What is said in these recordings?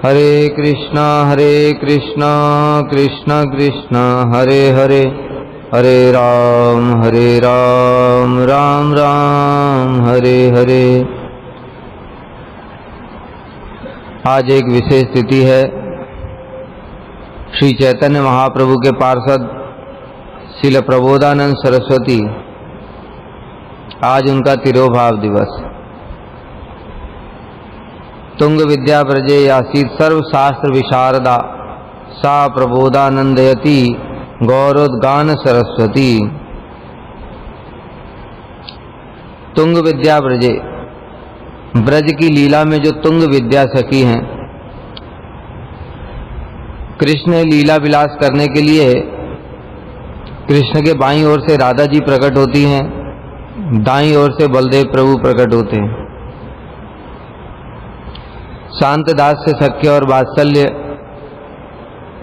हरे कृष्णा कृष्ण कृष्ण हरे हरे, हरे राम राम राम हरे हरे। आज एक विशेष तिथि है। श्री चैतन्य महाप्रभु के पार्षद श्रील प्रबोधानंद सरस्वती, आज उनका तिरोभाव दिवस। तुंग विद्या ब्रजे आसीत् सर्वशास्त्र विशारदा, सा प्रबोधानंदयति गौरोद्गान सरस्वती। तुंग विद्या ब्रजे, ब्रज की लीला में जो तुंग विद्या सखी हैं, कृष्ण लीला विलास करने के लिए कृष्ण के बाईं ओर से राधा जी प्रकट होती हैं, दाईं ओर से बलदेव प्रभु प्रकट होते हैं। शांत दास से सख्य और वात्सल्य,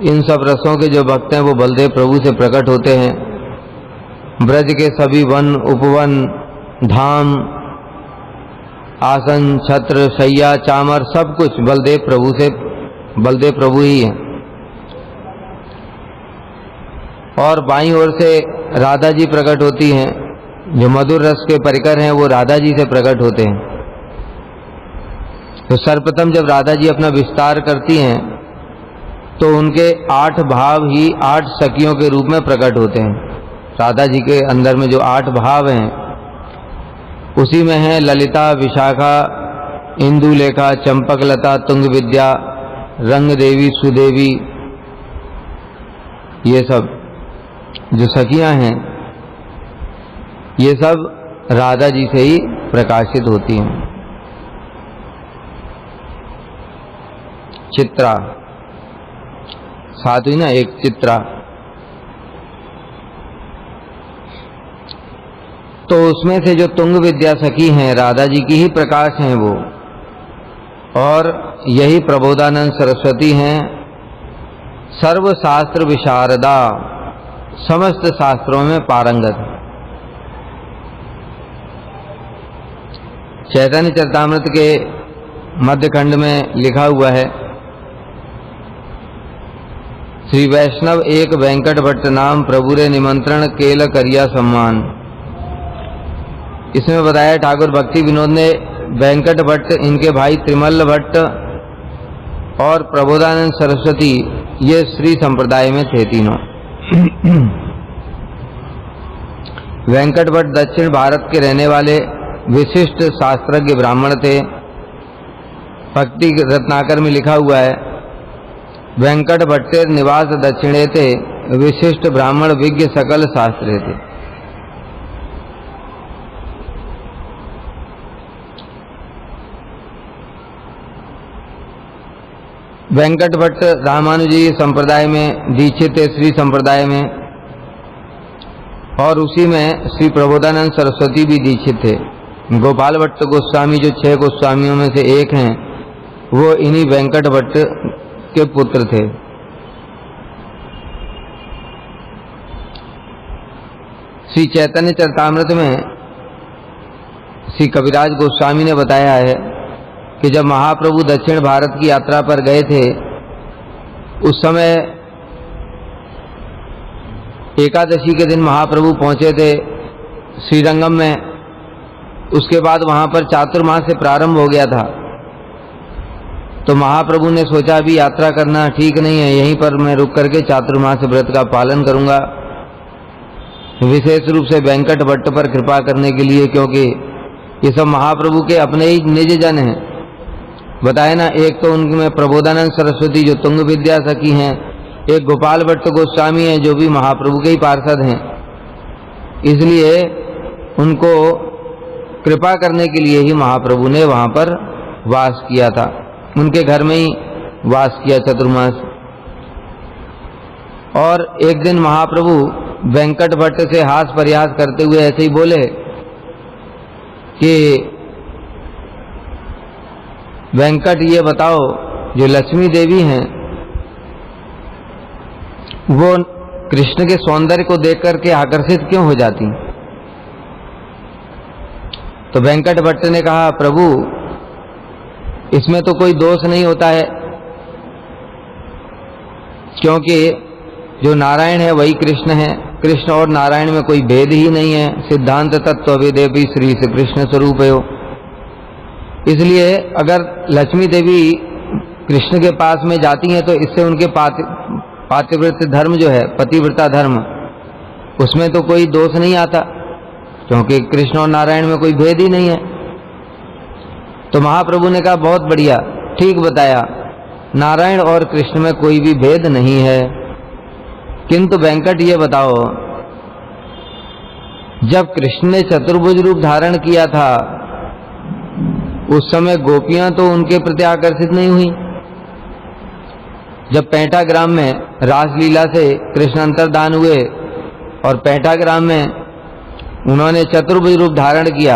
इन सब रसों के जो भक्त हैं वो बलदेव प्रभु से प्रकट होते हैं। ब्रज के सभी वन, उपवन, धाम, आसन, छत्र, शैया, चामर, सब कुछ बलदेव प्रभु ही हैं। और बाईं ओर से राधा जी प्रकट होती हैं, जो मधुर रस के परिकर हैं वो राधा जी से प्रकट होते हैं। तो सर्वप्रथम जब राधा जी अपना विस्तार करती हैं तो उनके 8 भाव ही 8 सखियों के रूप में प्रकट होते हैं। राधा जी के अंदर में जो 8 भाव हैं उसी में है ललिता, विशाखा, इंदुलेखा, चंपकलता, तुंग विद्या, रंग देवी, सुदेवी। ये सब जो सखियां हैं ये सब राधा जी से ही प्रकाशित होती हैं। चित्रा साथ ही ना एक चित्रा, तो उसमें से जो तुंग विद्या सखी हैं राधा जी की ही प्रकाश हैं वो, और यही प्रबोधानंद सरस्वती हैं। सर्वशास्त्र विशारदा, समस्त शास्त्रों में पारंगत। चैतन्य चरितामृत के मध्य खंड में लिखा हुआ है, श्री वैष्णव एक वेंकट भट्ट नाम, प्रभु रे निमंत्रण केल करिया सम्मान। इसमें बताया ठाकुर भक्ति विनोद ने वेंकट भट्ट, इनके भाई त्रिमल्ल भट्ट और प्रबोधानंद सरस्वती, ये श्री संप्रदाय में थे तीनों। वेंकट भट्ट दक्षिण भारत के रहने वाले विशिष्ट शास्त्रज्ञ ब्राह्मण थे। भक्ति रत्नाकर में लिखा हुआ है, वेंकट भट्टेर निवास दक्षिणे थे, विशिष्ट ब्राह्मण विज्ञ सकल शास्त्रे थे। वेंकट भट्ट रामानुजी संप्रदाय में दीक्षित थे, श्री संप्रदाय में, और उसी में श्री प्रबोधानंद सरस्वती भी दीक्षित थे। गोपाल भट्ट गोस्वामी जो 6 गोस्वामियों में से एक हैं, वो इन्हीं वेंकट भट्ट के पुत्र थे। श्री चैतन्य चरितामृत में श्री कविराज गोस्वामी ने बताया है कि जब महाप्रभु दक्षिण भारत की यात्रा पर गए थे, उस समय एकादशी के दिन महाप्रभु पहुंचे थे श्रीरंगम में। उसके बाद वहां पर चातुर्मास से प्रारंभ हो गया था। तो महाप्रभु ने सोचा अभी यात्रा करना ठीक नहीं है, यहीं पर मैं रुक करके चातुर्मास व्रत का पालन करूंगा, विशेष रूप से वेंकट भट्ट पर कृपा करने के लिए, क्योंकि ये सब महाप्रभु के अपने ही निज जन हैं। बताए ना, एक तो उनमें प्रबोधानंद सरस्वती जो तुंग विद्या सखी हैं, एक गोपाल भट्ट गोस्वामी हैं जो भी महाप्रभु के ही पार्षद हैं। इसलिए उनको कृपा करने के लिए ही महाप्रभु ने वहां पर वास किया था, उनके घर में ही वास किया चतुर्मास। और एक दिन महाप्रभु वेंकट भट्ट से हास प्रयास करते हुए ऐसे ही बोले कि वेंकट, ये बताओ जो लक्ष्मी देवी हैं वो कृष्ण के सौंदर्य को देख करके आकर्षित क्यों हो जाती? तो वेंकट भट्ट ने कहा, प्रभु इसमें तो कोई दोष नहीं होता है, क्योंकि जो नारायण है वही कृष्ण है, कृष्ण और नारायण में कोई भेद ही नहीं है। सिद्धांत तत्ववेदेपि श्री से कृष्ण स्वरूप है। इसलिए अगर लक्ष्मी देवी कृष्ण के पास में जाती हैं तो इससे उनके पातिव्रत्य धर्म जो है, पतिव्रता धर्म, उसमें तो कोई दोष नहीं आता, क्योंकि कृष्ण और नारायण में कोई भेद ही नहीं है। तो महाप्रभु ने कहा बहुत बढ़िया, ठीक बताया, नारायण और कृष्ण में कोई भी भेद नहीं है। किंतु वेंकट ये बताओ, जब कृष्ण ने चतुर्भुज रूप धारण किया था उस समय गोपियां तो उनके प्रति आकर्षित नहीं हुई। जब पैंठा ग्राम में रासलीला से कृष्ण अंतर्धान हुए और पैंठा ग्राम में उन्होंने चतुर्भुज रूप धारण किया,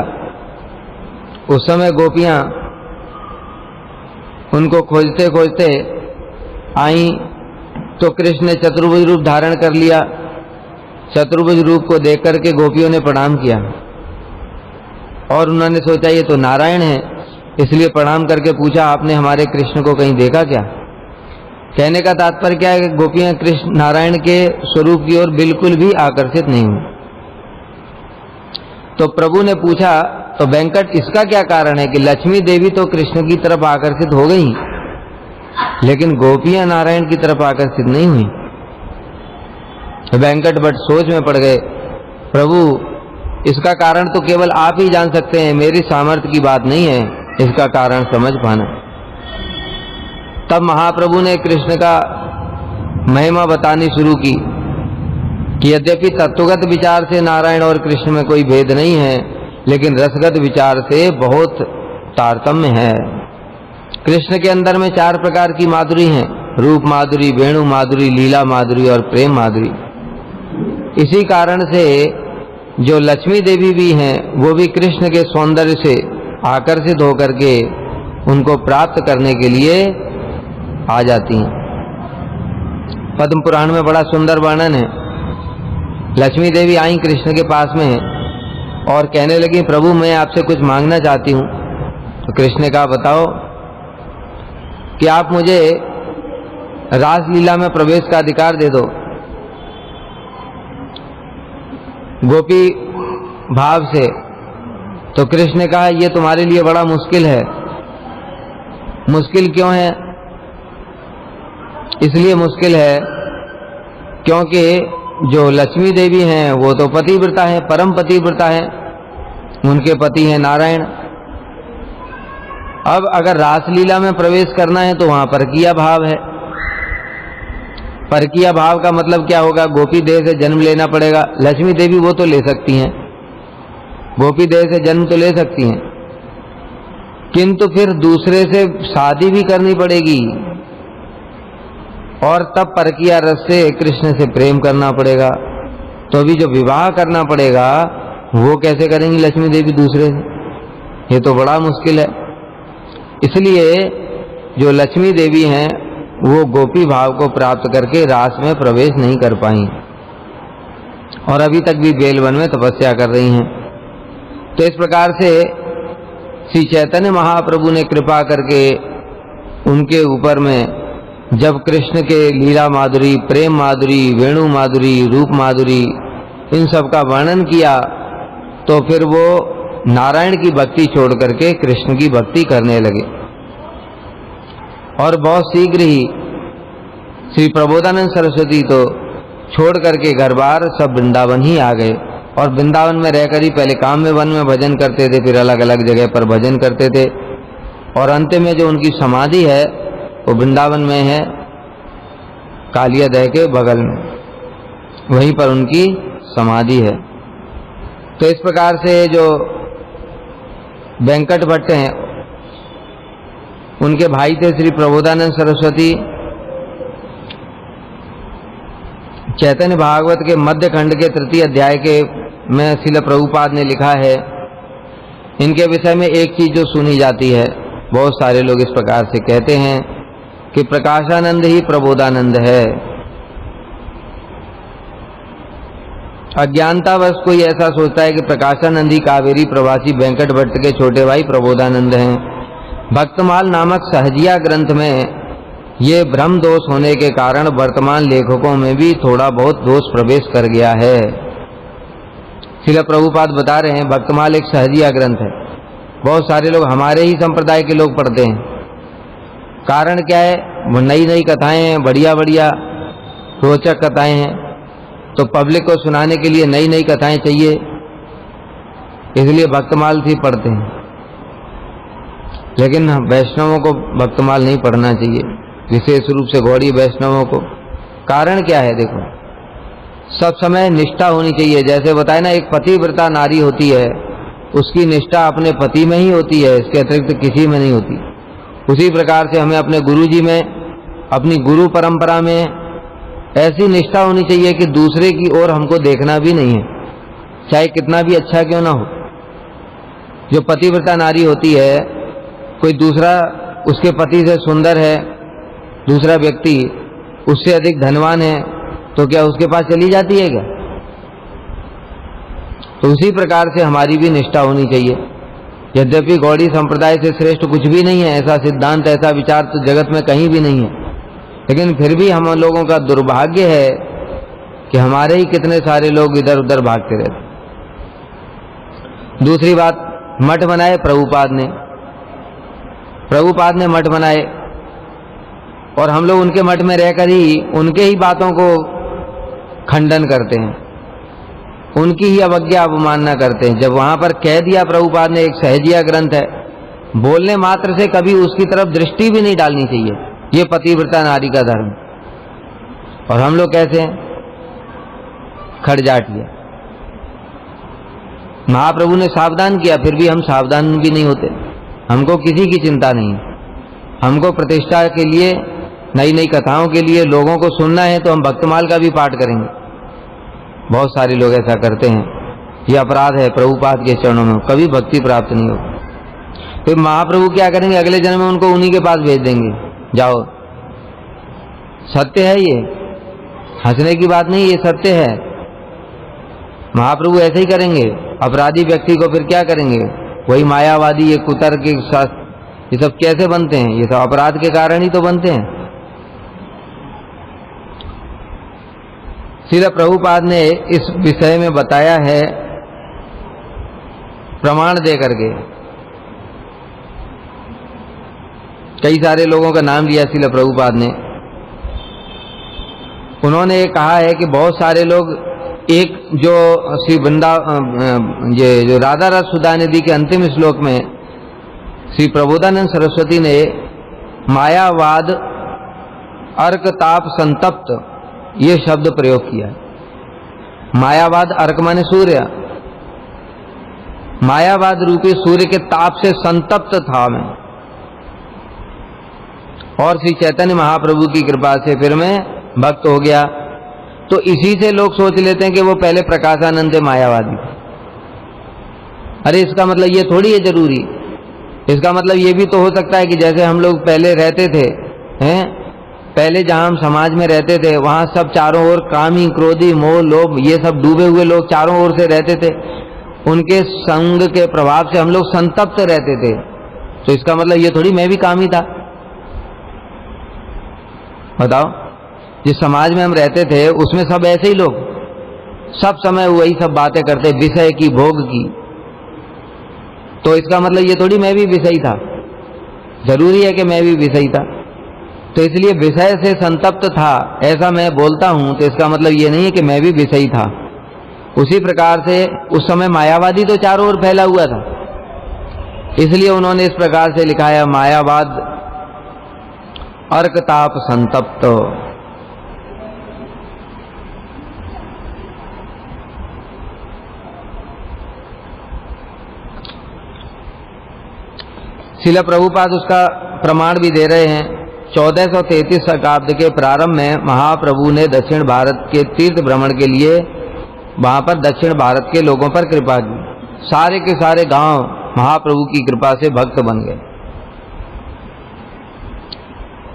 उस समय गोपियां उनको खोजते खोजते आई तो कृष्ण ने चतुर्भुज रूप धारण कर लिया। चतुर्भुज रूप को देख करके गोपियों ने प्रणाम किया और उन्होंने सोचा ये तो नारायण है, इसलिए प्रणाम करके पूछा आपने हमारे कृष्ण को कहीं देखा क्या? कहने का तात्पर्य क्या है कि गोपियां कृष्ण नारायण के स्वरूप की ओर बिल्कुल भी आकर्षित नहीं हुई। तो प्रभु ने पूछा, तो वेंकट इसका क्या कारण है कि लक्ष्मी देवी तो कृष्ण की तरफ आकर्षित हो गई, लेकिन गोपियां नारायण की तरफ आकर्षित नहीं हुई? वेंकट भट्ट सोच में पड़ गए। प्रभु इसका कारण तो केवल आप ही जान सकते हैं, मेरी सामर्थ्य की बात नहीं है इसका कारण समझ पाना। तब महाप्रभु ने कृष्ण का महिमा बतानी शुरू की कि यद्यपि तत्वगत विचार से नारायण और कृष्ण में कोई भेद नहीं है, लेकिन रसगत विचार से बहुत तारतम्य है। कृष्ण के अंदर में 4 प्रकार की माधुरी हैं, रूप माधुरी, वेणु माधुरी, लीला माधुरी और प्रेम माधुरी। इसी कारण से जो लक्ष्मी देवी भी हैं वो भी कृष्ण के सौंदर्य से आकर्षित होकर के उनको प्राप्त करने के लिए आ जाती हैं। पद्म पुराण में बड़ा सुंदर वर्णन है। लक्ष्मी देवी आई कृष्ण के पास में और कहने लगी, प्रभु मैं आपसे कुछ मांगना चाहती हूँ। तो कृष्ण ने कहा बताओ कि आप मुझे रासलीला में प्रवेश का अधिकार दे दो। गोपी भाव से। तो कृष्ण ने कहा यह तुम्हारे लिए बड़ा मुश्किल है। मुश्किल क्यों है? इसलिए मुश्किल है क्योंकि जो लक्ष्मी देवी हैं वो तो पतिव्रता है, परम पतिव्रता है, उनके पति हैं नारायण। अब अगर रासलीला में प्रवेश करना है तो वहां परकीय भाव है। परकीय भाव का मतलब क्या होगा? गोपी देह से जन्म लेना पड़ेगा। लक्ष्मी देवी वो तो ले सकती हैं, गोपी देह से जन्म तो ले सकती हैं, किंतु फिर दूसरे से शादी भी करनी पड़ेगी और तब परकीय रस से कृष्ण से प्रेम करना पड़ेगा। तो अभी जो विवाह करना पड़ेगा वो कैसे करेंगी लक्ष्मी देवी दूसरे से? ये तो बड़ा मुश्किल है। इसलिए जो लक्ष्मी देवी हैं वो गोपी भाव को प्राप्त करके रास में प्रवेश नहीं कर पाई और अभी तक भी बेलवन में तपस्या कर रही हैं। तो इस प्रकार से श्री चैतन्य महाप्रभु ने कृपा करके उनके ऊपर में जब कृष्ण के लीला माधुरी, प्रेम माधुरी, वेणु माधुरी, रूप माधुरी, इन सब का वर्णन किया, तो फिर वो नारायण की भक्ति छोड़ करके कृष्ण की भक्ति करने लगे। और बहुत शीघ्र ही श्री प्रबोधानंद सरस्वती तो छोड़ करके घर बार सब वृंदावन ही आ गए और वृंदावन में रहकर ही पहले काम्य वन में भजन करते थे, फिर अलग अलग जगह पर भजन करते थे और अंत में जो उनकी समाधि है वो वृंदावन में है, कालिया दह के बगल में, वहीं पर उनकी समाधि है। तो इस प्रकार से जो वेंकट भट्ट हैं उनके भाई थे श्री प्रबोधानंद सरस्वती। चैतन्य भागवत के मध्य खंड के 3 अध्याय के में श्रील प्रभुपाद ने लिखा है, इनके विषय में एक चीज जो सुनी जाती है, बहुत सारे लोग इस प्रकार से कहते हैं कि प्रकाशानंद ही प्रबोधानंद है। अज्ञानतावश कोई ऐसा सोचता है कि प्रकाशानंद ही कावेरी प्रवासी वेंकट भट्ट के छोटे भाई प्रबोधानंद हैं। भक्तमाल नामक सहजिया ग्रंथ में ये भ्रम दोष होने के कारण वर्तमान लेखकों में भी थोड़ा बहुत दोष प्रवेश कर गया है। श्रील प्रभुपाद बता रहे हैं भक्तमाल एक सहजिया ग्रंथ है, बहुत सारे लोग हमारे ही संप्रदाय के लोग पढ़ते हैं। कारण क्या है, वो नई नई कथाएं हैं, बढ़िया बढ़िया रोचक कथाएं हैं, तो पब्लिक को सुनाने के लिए नई नई कथाएं चाहिए, इसलिए भक्तमाल से पढ़ते हैं। लेकिन वैष्णवों को भक्तमाल नहीं पढ़ना चाहिए, विशेष रूप से गौड़ी वैष्णवों को। कारण क्या है, देखो सब समय निष्ठा होनी चाहिए। जैसे बताए ना, एक पतिव्रता नारी होती है, उसकी निष्ठा अपने पति में ही होती है, इसके अतिरिक्त किसी में नहीं होती। उसी प्रकार से हमें अपने गुरु जी में, अपनी गुरु परंपरा में ऐसी निष्ठा होनी चाहिए कि दूसरे की ओर हमको देखना भी नहीं है, चाहे कितना भी अच्छा क्यों ना हो। जो पतिव्रता नारी होती है, कोई दूसरा उसके पति से सुंदर है, दूसरा व्यक्ति उससे अधिक धनवान है, तो क्या उसके पास चली जाती है क्या? तो उसी प्रकार से हमारी भी निष्ठा होनी चाहिए। यद्यपि गौड़ी संप्रदाय से श्रेष्ठ कुछ भी नहीं है, ऐसा सिद्धांत, ऐसा विचार तो जगत में कहीं भी नहीं है, लेकिन फिर भी हम लोगों का दुर्भाग्य है कि हमारे ही कितने सारे लोग इधर उधर भागते रहते। दूसरी बात, मठ बनाए प्रभुपाद ने मठ बनाए, और हम लोग उनके मठ में रहकर ही उनके ही बातों को खंडन करते हैं, उनकी ही अवज्ञा अवमानना करते हैं। जब वहां पर कह दिया प्रभुपाद ने एक सहजिया ग्रंथ है, बोलने मात्र से कभी उसकी तरफ दृष्टि भी नहीं डालनी चाहिए, ये पतिव्रता नारी का धर्म। और हम लोग कैसे हैं, खड़जाटिया। महाप्रभु ने सावधान किया, फिर भी हम सावधान भी नहीं होते। हमको किसी की चिंता नहीं, हमको प्रतिष्ठा के लिए, नई नई कथाओं के लिए लोगों को सुनना है तो हम भक्तमाल का भी पाठ करेंगे। बहुत सारे लोग ऐसा करते हैं, ये अपराध है प्रभुपाद के चरणों में, कभी भक्ति प्राप्त नहीं होगी। तो महाप्रभु क्या करेंगे, अगले जन्म में उनको उन्हीं के पास भेज देंगे, जाओ। सत्य है ये, हंसने की बात नहीं, ये सत्य है। महाप्रभु ऐसे ही करेंगे। अपराधी व्यक्ति को फिर क्या करेंगे, वही मायावादी, ये कुतर्क के साथ, ये सब कैसे बनते हैं, ये सब अपराध के कारण ही तो बनते हैं। श्रील प्रभुपाद ने इस विषय में बताया है प्रमाण दे करके। कई सारे लोगों का नाम लिया श्रील प्रभुपाद ने। उन्होंने कहा है कि बहुत सारे लोग, एक जो श्री ये जो राधा रस सुधा निधि के अंतिम श्लोक में श्री प्रबोधानंद सरस्वती ने मायावाद अर्क ताप संतप्त ये शब्द प्रयोग किया। मायावाद, अर्क माने सूर्य, मायावाद रूपी सूर्य के ताप से संतप्त था मैं, और श्री चैतन्य महाप्रभु की कृपा से फिर मैं भक्त हो गया। तो इसी से लोग सोच लेते हैं कि वो पहले प्रकाशानंद मायावादी। अरे इसका मतलब ये थोड़ी है जरूरी, इसका मतलब ये भी तो हो सकता है कि जैसे हम लोग पहले रहते थे, हैं, पहले जहां हम समाज में रहते थे वहां सब चारों ओर कामी, क्रोधी, मोह, लोभ, ये सब डूबे हुए लोग चारों ओर से रहते थे, उनके संग के प्रभाव से हम लोग संतप्त रहते थे। तो इसका मतलब ये थोड़ी मैं भी कामी था। बताओ, जिस समाज में हम रहते थे उसमें सब ऐसे ही लोग, सब समय वही सब बातें करते, विषय की, भोग की। तो इसका मतलब ये थोड़ी मैं भी विषयी था, जरूरी है कि मैं भी विषयी था। तो इसलिए विषय से संतप्त था ऐसा मैं बोलता हूं, तो इसका मतलब ये नहीं है कि मैं भी विषयी था। उसी प्रकार से उस समय मायावादी तो चारों ओर फैला हुआ था, इसलिए उन्होंने इस प्रकार से लिखा है, मायावाद अर्क ताप संतप्त। श्रील प्रभुपाद उसका प्रमाण भी दे रहे हैं। 1433 शताब्दी के प्रारंभ में महाप्रभु ने दक्षिण भारत के तीर्थ भ्रमण के लिए वहां पर दक्षिण भारत के लोगों पर कृपा की। सारे के सारे गांव महाप्रभु की कृपा से भक्त बन गए।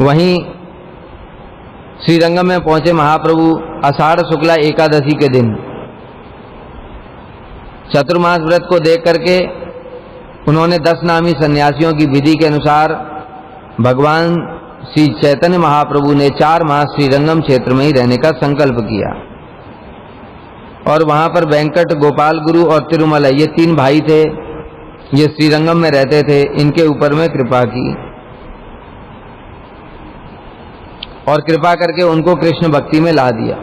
वहीं श्रीरंगम में पहुंचे महाप्रभु आषाढ़ शुक्ला एकादशी के दिन। चतुर्मास व्रत को देख करके उन्होंने 10 नामी सन्यासियों की विधि के अनुसार भगवान श्री चैतन्य महाप्रभु ने 4 माह श्रीरंगम क्षेत्र में ही रहने का संकल्प किया और वहां पर वेंकट, गोपाल गुरु और तिरुमला ये 3 भाई थे, ये श्रीरंगम में रहते थे। इनके ऊपर में कृपा की और कृपा करके उनको कृष्ण भक्ति में ला दिया।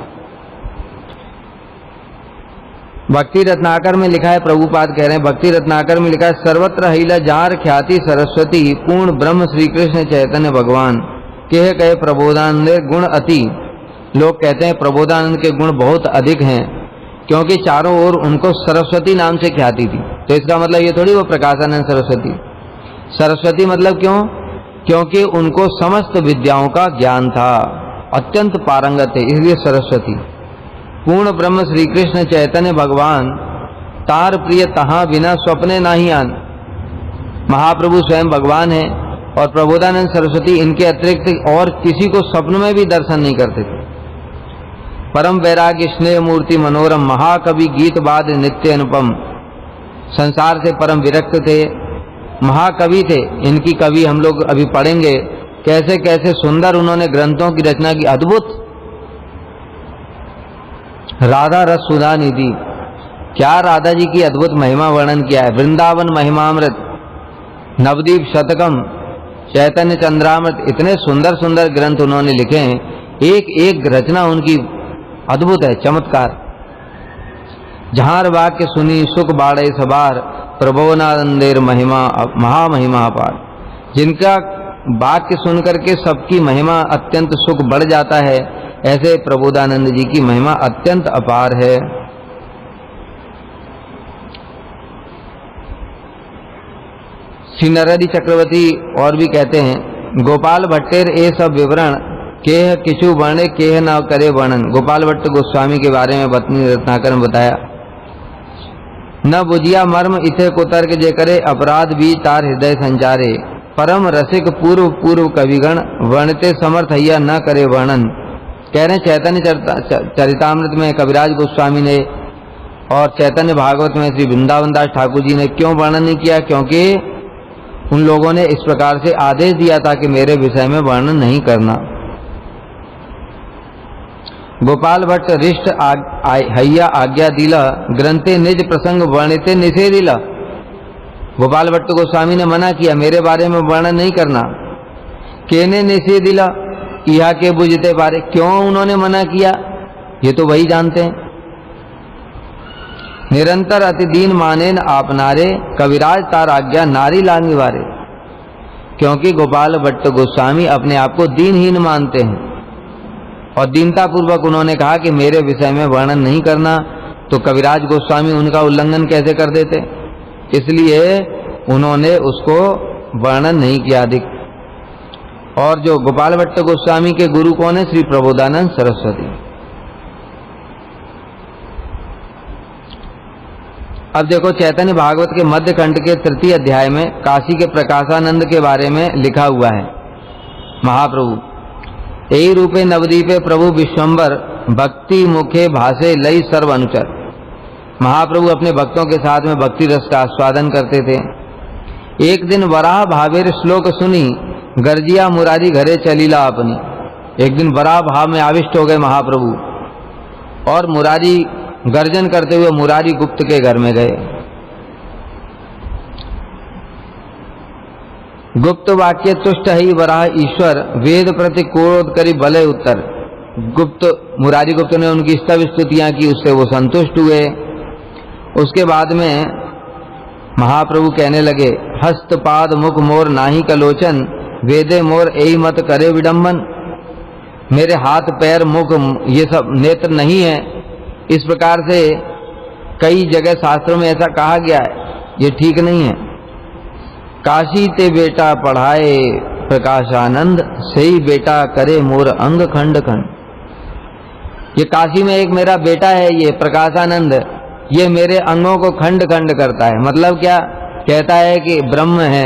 भक्ति रत्नाकर में लिखा है, प्रभुपाद कह रहे हैं, भक्ति रत्नाकर में लिखा है, सर्वत्र हिला जार ख्याति सरस्वती पूर्ण ब्रह्म श्री कृष्ण चैतन्य भगवान के कहे प्रबोधानंद गुण अति। लोग कहते हैं प्रबोधानंद के गुण बहुत अधिक हैं, क्योंकि चारों ओर उनको सरस्वती नाम से ख्याति थी। तो इसका मतलब ये थोड़ी वो प्रकाशानंद सरस्वती। सरस्वती मतलब क्यों? क्योंकि उनको समस्त विद्याओं का ज्ञान था, अत्यंत पारंगत थे, इसलिए सरस्वती। पूर्ण ब्रह्म श्री कृष्ण चैतन्य भगवान तार प्रिय तहां बिना स्वप्ने नाही आन। महाप्रभु स्वयं भगवान है और प्रबोधानंद सरस्वती इनके अतिरिक्त और किसी को स्वप्न में भी दर्शन नहीं करते थे। परम वैराग्य स्नेह मूर्ति मनोरम महाकवि गीत बाद नित्य अनुपम। संसार से परम विरक्त थे, महाकवि थे। इनकी कवि हम लोग अभी पढ़ेंगे, कैसे कैसे सुंदर उन्होंने ग्रंथों की रचना की, अद्भुत। राधा रस सुधा निधि, क्या राधा जी की अद्भुत महिमा वर्णन किया है। वृंदावन महिमामृत, नवदीप शतकम, चैतन्य चंद्रामृत, इतने सुंदर सुंदर ग्रंथ उन्होंने लिखे हैं। एक एक रचना उनकी अद्भुत है, चमत्कार। जहार वाक्य सुनी सुख बाड़े सबार प्रभुवनानंदेर महिमा महामहिमा अपार। जिनका वाक्य सुनकर के सबकी महिमा अत्यंत सुख बढ़ जाता है, ऐसे प्रबोधानंद जी की महिमा अत्यंत अपार है। श्री नरहरि चक्रवर्ती और भी कहते हैं, गोपाल भट्टेर ए सब विवरण केह किचु वर्णे केह न करे वर्णन। गोपाल भट्ट गोस्वामी के बारे में भक्ति रत्नाकर ने बताया, न बुझिया मर्म इथे कुतर्क जे करे अपराध भी तार हृदय संचारे। परम रसिक पूर्व पूर्व कविगण वर्णते समर्थ हैया न करे वर्णन। कह रहे चैतन्य चरितामृत में कविराज गोस्वामी ने और चैतन्य भागवत में श्री वृंदावन दास ठाकुर जी ने क्यों वर्णन नहीं किया? क्योंकि उन लोगों ने इस प्रकार से आदेश दिया था कि मेरे विषय में वर्णन नहीं करना। गोपाल भट्ट रिष्ट हैया आज्ञा दिला ग्रंथे निज प्रसंग वर्णिते निषेधिला। गोपाल भट्ट गोस्वामी ने मना किया, मेरे बारे में वर्णन नहीं करना। केने निषेधिला, इहा के बुझते बारे, क्यों उन्होंने मना किया ये तो वही जानते हैं। निरंतर अति दीन मानेन आपनारे कविराज तार आज्ञा नारी लांगी वारे। क्योंकि गोपाल भट्ट गोस्वामी अपने आप को दीनहीन मानते हैं और दीनता पूर्वक उन्होंने कहा कि मेरे विषय में वर्णन नहीं करना, तो कविराज गोस्वामी उनका उल्लंघन कैसे कर देते, इसलिए उन्होंने उसको वर्णन नहीं किया अधिक। और जो गोपाल भट्ट गोस्वामी के गुरु कौन है? श्री प्रबोधानंद सरस्वती। अब देखो चैतन्य भागवत के मध्य खंड के 3 अध्याय में काशी के प्रकाशानंद के बारे में लिखा हुआ है। महाप्रभु यही रूपे नवदीपे प्रभु विश्वम्बर भक्ति मुखे भाषे लई सर्व अनुचर। महाप्रभु अपने भक्तों के साथ में भक्ति रस का आस्वादन करते थे। एक दिन वराह भावेर श्लोक सुनी गर्जिया मुरारी घरे चलीला अपनी। एक दिन वराह भाव में आविष्ट हो गए महाप्रभु और मुरारी गर्जन करते हुए मुरारी गुप्त के घर में गए। गुप्त वाक्य तुष्ट ही वराह ईश्वर वेद प्रति क्रोध करी भले उत्तर। गुप्त मुरारी गुप्त ने उनकी सब स्तुतियां की, उससे वो संतुष्ट हुए। उसके बाद में महाप्रभु कहने लगे, हस्तपाद मुख मोर नाही कलोचन वेदे मोर एई मत करे विडंबन। मेरे हाथ पैर मुख ये सब नेत्र नहीं है। इस प्रकार से कई जगह शास्त्रों में ऐसा कहा गया है, ये ठीक नहीं है। काशी ते बेटा पढ़ाए प्रकाशानंद सही बेटा करे मोर अंग खंड खंड। ये काशी में एक मेरा बेटा है, ये प्रकाशानंद, ये मेरे अंगों को खंड खंड करता है। मतलब क्या कहता है कि ब्रह्म है,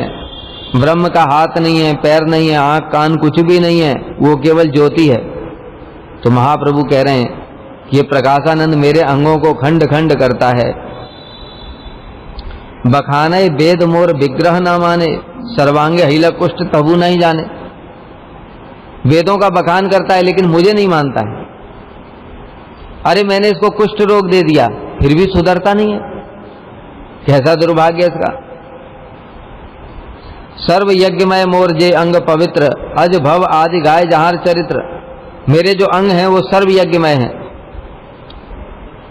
ब्रह्म का हाथ नहीं है, पैर नहीं है, आंख कान कुछ भी नहीं है, वो केवल ज्योति है। तो महाप्रभु कह रहे हैं ये प्रकाशानंद मेरे अंगों को खंड खंड करता है। बखाने वेद मोर विग्रह न माने सर्वांगे हिल कुष्ठ तबु नहीं जाने। वेदों का बखान करता है लेकिन मुझे नहीं मानता है। अरे मैंने इसको कुष्ठ रोग दे दिया फिर भी सुधरता नहीं है, कैसा दुर्भाग्य इसका। सर्व यज्ञमय मोर जे अंग पवित्र, अज भव आदि गाय जहार चरित्र। मेरे जो अंग हैं वो सर्व यज्ञमय हैं,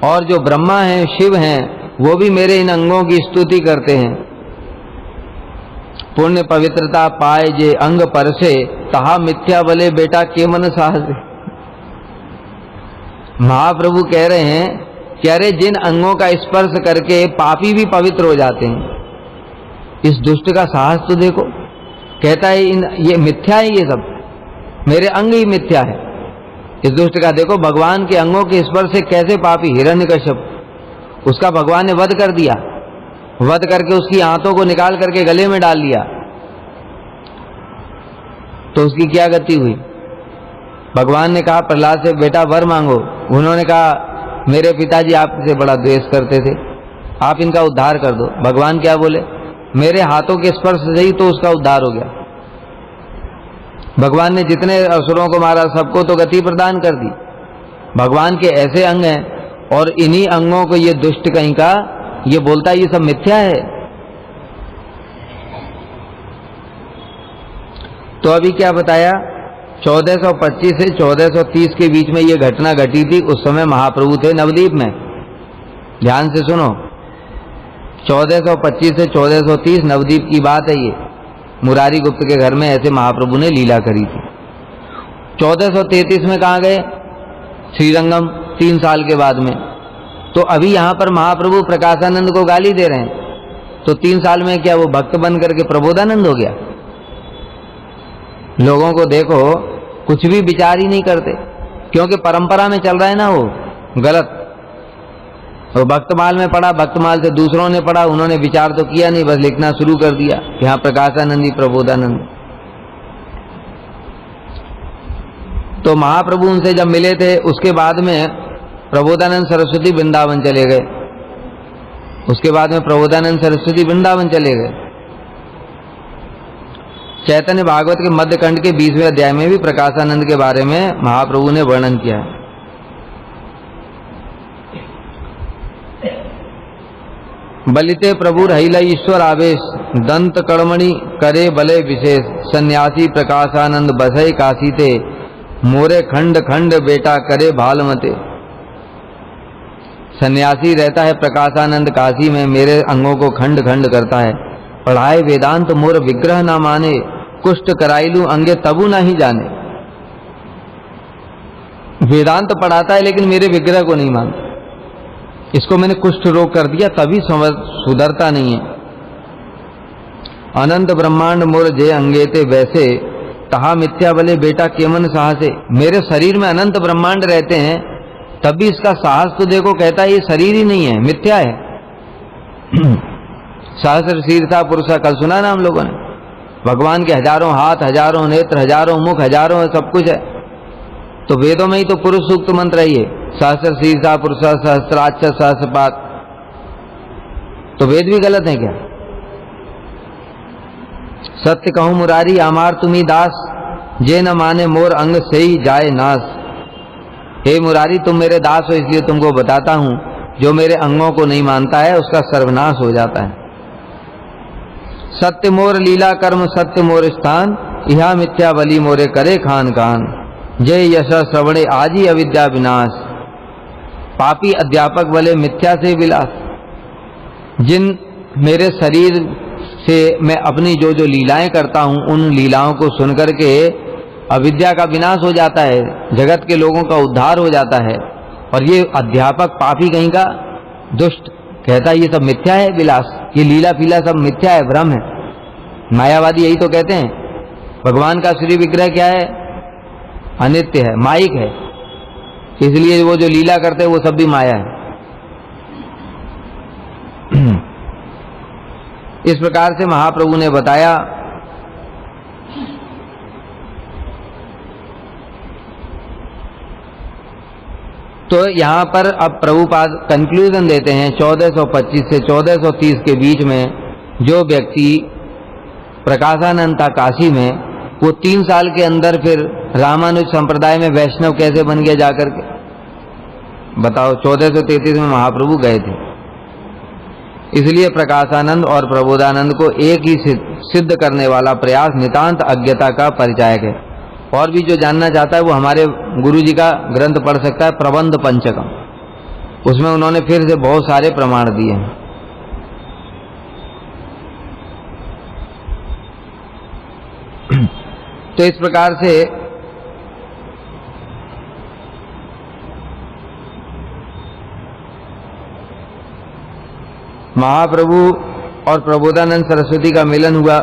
और जो ब्रह्मा हैं शिव हैं वो भी मेरे इन अंगों की स्तुति करते हैं। पुण्य पवित्रता पाए जे अंग परसे, तहा मिथ्या बले बेटा के मन साहसे। महाप्रभु कह रहे हैं कि अरे जिन अंगों का स्पर्श करके पापी भी पवित्र हो जाते हैं, इस दुष्ट का साहस तो देखो। कहता है ये मिथ्या है, ये सब मेरे अंग ही मिथ्या है। इस दुष्ट का देखो भगवान के अंगों के स्पर्श से कैसे पापी हिरण्यकश्यप, उसका भगवान ने वध कर दिया, वध करके उसकी आंतों को निकाल करके गले में डाल लिया, तो उसकी क्या गति हुई। भगवान ने कहा प्रहलाद से बेटा वर मांगो, उन्होंने कहा मेरे पिताजी आपसे बड़ा द्वेष करते थे, आप इनका उद्धार कर दो। भगवान क्या बोले, मेरे हाथों के स्पर्श से ही तो उसका उद्धार हो गया। भगवान ने जितने असुरों को मारा सबको तो गति प्रदान कर दी। भगवान के ऐसे अंग हैं और इन्हीं अंगों को ये दुष्ट कहीं का ये बोलता है ये सब मिथ्या है। तो अभी क्या बताया, 1425 से 1430 के बीच में ये घटना घटी थी। उस समय महाप्रभु थे नवद्वीप में, ध्यान से सुनो। 1425 से 1430 नवद्वीप की बात है ये। मुरारी गुप्त के घर में ऐसे महाप्रभु ने लीला करी थी। 1433 में कहाँ गए, श्रीरंगम, 3 साल के बाद में। तो अभी यहाँ पर महाप्रभु प्रकाशानंद को गाली दे रहे हैं, तो 3 साल में क्या वो भक्त बन करके प्रबोधानंद हो गया। लोगों को देखो कुछ भी विचार ही नहीं करते, क्योंकि परंपरा में चल रहा है ना वो गलत। वो भक्तमाल में पढ़ा, भक्तमाल से दूसरों ने पढ़ा, उन्होंने विचार तो किया नहीं, बस लिखना शुरू कर दिया कि हाँ प्रकाशानंदी प्रबोधानंद। तो महाप्रभु उनसे जब मिले थे उसके बाद में प्रबोधानंद सरस्वती वृंदावन चले गए। उसके बाद में प्रबोधानंद सरस्वती वृंदावन चले गए। चैतन्य भागवत के मध्यखंड के 20वें अध्याय में भी प्रकाशानंद के बारे में महाप्रभु ने वर्णन किया है। बलिते प्रभु रहिला ईश्वर आवेश, दंत कर्मणि करे बले विशेष। सन्यासी प्रकाशानंद बसई काशी थे, मोरे खंड खंड बेटा करे भालमते। सन्यासी रहता है प्रकाशानंद काशी में, मेरे अंगों को खंड खंड करता है। पढ़ाए वेदांत मोर विग्रह ना माने, कुष्ठ कराइलू अंगे तबु नहीं जाने। वेदांत पढ़ाता है लेकिन मेरे विग्रह को नहीं मानता। इसको मैंने कुष्ठ रोग कर दिया तभी सुधरता नहीं है। अनंत ब्रह्मांड मोर जय अंगे ते वैसे, तहा मिथ्या बले बेटा केमन साहसे। मेरे शरीर में अनंत ब्रह्मांड रहते हैं तब भी इसका साहस तो देखो, कहता है ये शरीर ही नहीं है, मिथ्या है। सहस्र शीर्षा पुरुषा, कल सुना ना हम लोगों ने, भगवान के हजारों हाथ, हजारों नेत्र, हजारों मुख, हजारों सब कुछ है। तो वेदों में ही तो पुरुष सूक्त मंत्र है ये, सहस्र शीर्षा पुरुषा सहस्राक्ष सहस्रपात। तो वेद भी गलत है क्या। सत्य कहूं मुरारी आमार तुम्ही दास, जे न माने मोर अंग से ही जाए नाश। हे मुरारी तुम मेरे दास हो इसलिए तुमको बताता हूं, जो मेरे अंगों को नहीं मानता है उसका सर्वनाश हो जाता है। सत्य मोर लीला कर्म सत्य मोर स्थान, इहा मिथ्या बलि मोरे करे खान कान। जय यश श्रवणे आजी अविद्या विनाश, पापी अध्यापक बले मिथ्या से विलास। जिन मेरे शरीर से मैं अपनी जो जो लीलाएं करता हूं उन लीलाओं को सुनकर के अविद्या का विनाश हो जाता है, जगत के लोगों का उद्धार हो जाता है। और ये अध्यापक पापी कहीं का दुष्ट कहता है ये सब मिथ्या है विलास, ये लीला फीला सब मिथ्या है, भ्रम है। मायावादी यही तो कहते हैं। भगवान का श्री विग्रह क्या है, अनित्य है, माइक है, इसलिए वो जो लीला करते हैं वो सब भी माया है। इस प्रकार से महाप्रभु ने बताया। तो यहां पर अब प्रभुपाद कंक्लूजन देते हैं 1425 से 1430 के बीच में जो व्यक्ति प्रकाशानंद था काशी में, वो 3 साल के अंदर फिर रामानुज संप्रदाय में वैष्णव कैसे बन गया जाकर के? बताओ, 1433 में महाप्रभु गए थे। इसलिए प्रकाशानंद और प्रबोधानंद को एक ही सिद्ध करने वाला प्रयास नितांत अज्ञता का परिचायक है। और भी जो जानना चाहता है वो हमारे गुरु जी का ग्रंथ पढ़ सकता है, प्रबंध पंचकम। उसमें उन्होंने फिर से बहुत सारे प्रमाण दिए हैं। तो इस प्रकार से महाप्रभु और प्रबोधानंद सरस्वती का मिलन हुआ।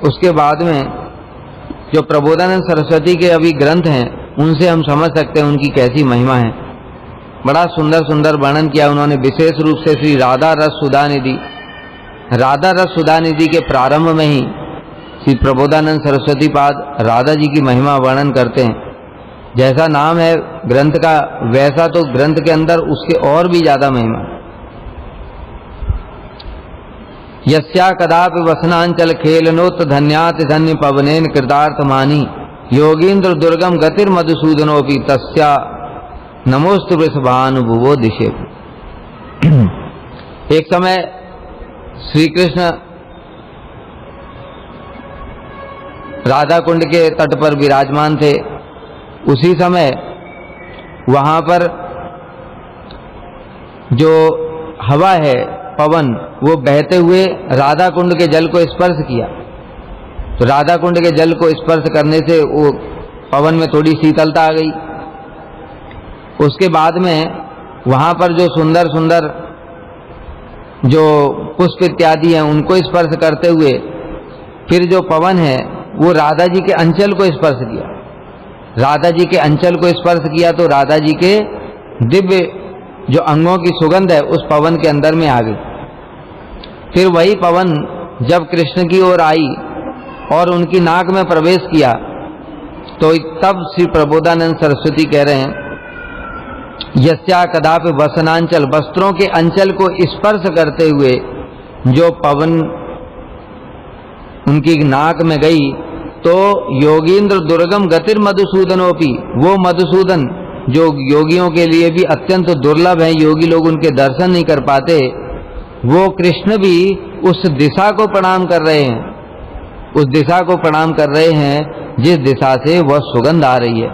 उसके बाद में जो प्रबोधानंद सरस्वती के अभी ग्रंथ हैं उनसे हम समझ सकते हैं उनकी कैसी महिमा है। बड़ा सुंदर सुंदर वर्णन किया उन्होंने, विशेष रूप से श्री राधा रस सुधा निधि। राधा रस सुधा निधि के प्रारंभ में ही श्री प्रबोधानंद सरस्वती पाद राधा जी की महिमा वर्णन करते हैं। जैसा नाम है ग्रंथ का वैसा तो ग्रंथ के अंदर उसके और भी ज्यादा महिमा। यस्या कदापि वसनांचल खेलनोत धन्यात धन्य पवनेन कृतार्थ मानी योगींद्र दुर्गम गतिर मधुसूदनोपि तस्या नमोस्तु वृषभानुभुवो दिशे। एक समय श्री कृष्ण राधा कुंड के तट पर विराजमान थे। उसी समय वहां पर जो हवा है, पवन, वो बहते हुए राधा कुंड के जल को स्पर्श किया। तो राधा कुंड के जल को स्पर्श करने से वो पवन में थोड़ी शीतलता आ गई। उसके बाद में वहां पर जो सुंदर सुंदर जो पुष्प इत्यादि हैं उनको स्पर्श करते हुए फिर जो पवन है वो राधा जी के अंचल को स्पर्श किया। राधा जी के अंचल को स्पर्श किया तो राधा जी के दिव्य जो अंगों की सुगंध है उस पवन के अंदर में आ गई। फिर वही पवन जब कृष्ण की ओर आई और उनकी नाक में प्रवेश किया तो तब श्री प्रबोधानंद सरस्वती कह रहे हैं, यस्या कदापि वसनांचल, वस्त्रों के अंचल को स्पर्श करते हुए जो पवन उनकी नाक में गई तो योगींद्र दुर्गम गतिर मधुसूदनोपि, वो मधुसूदन जो योगियों के लिए भी अत्यंत दुर्लभ है, योगी लोग उनके दर्शन नहीं कर पाते, वो कृष्ण भी उस दिशा को प्रणाम कर रहे हैं, उस दिशा को प्रणाम कर रहे हैं जिस दिशा से वह सुगंध आ रही है।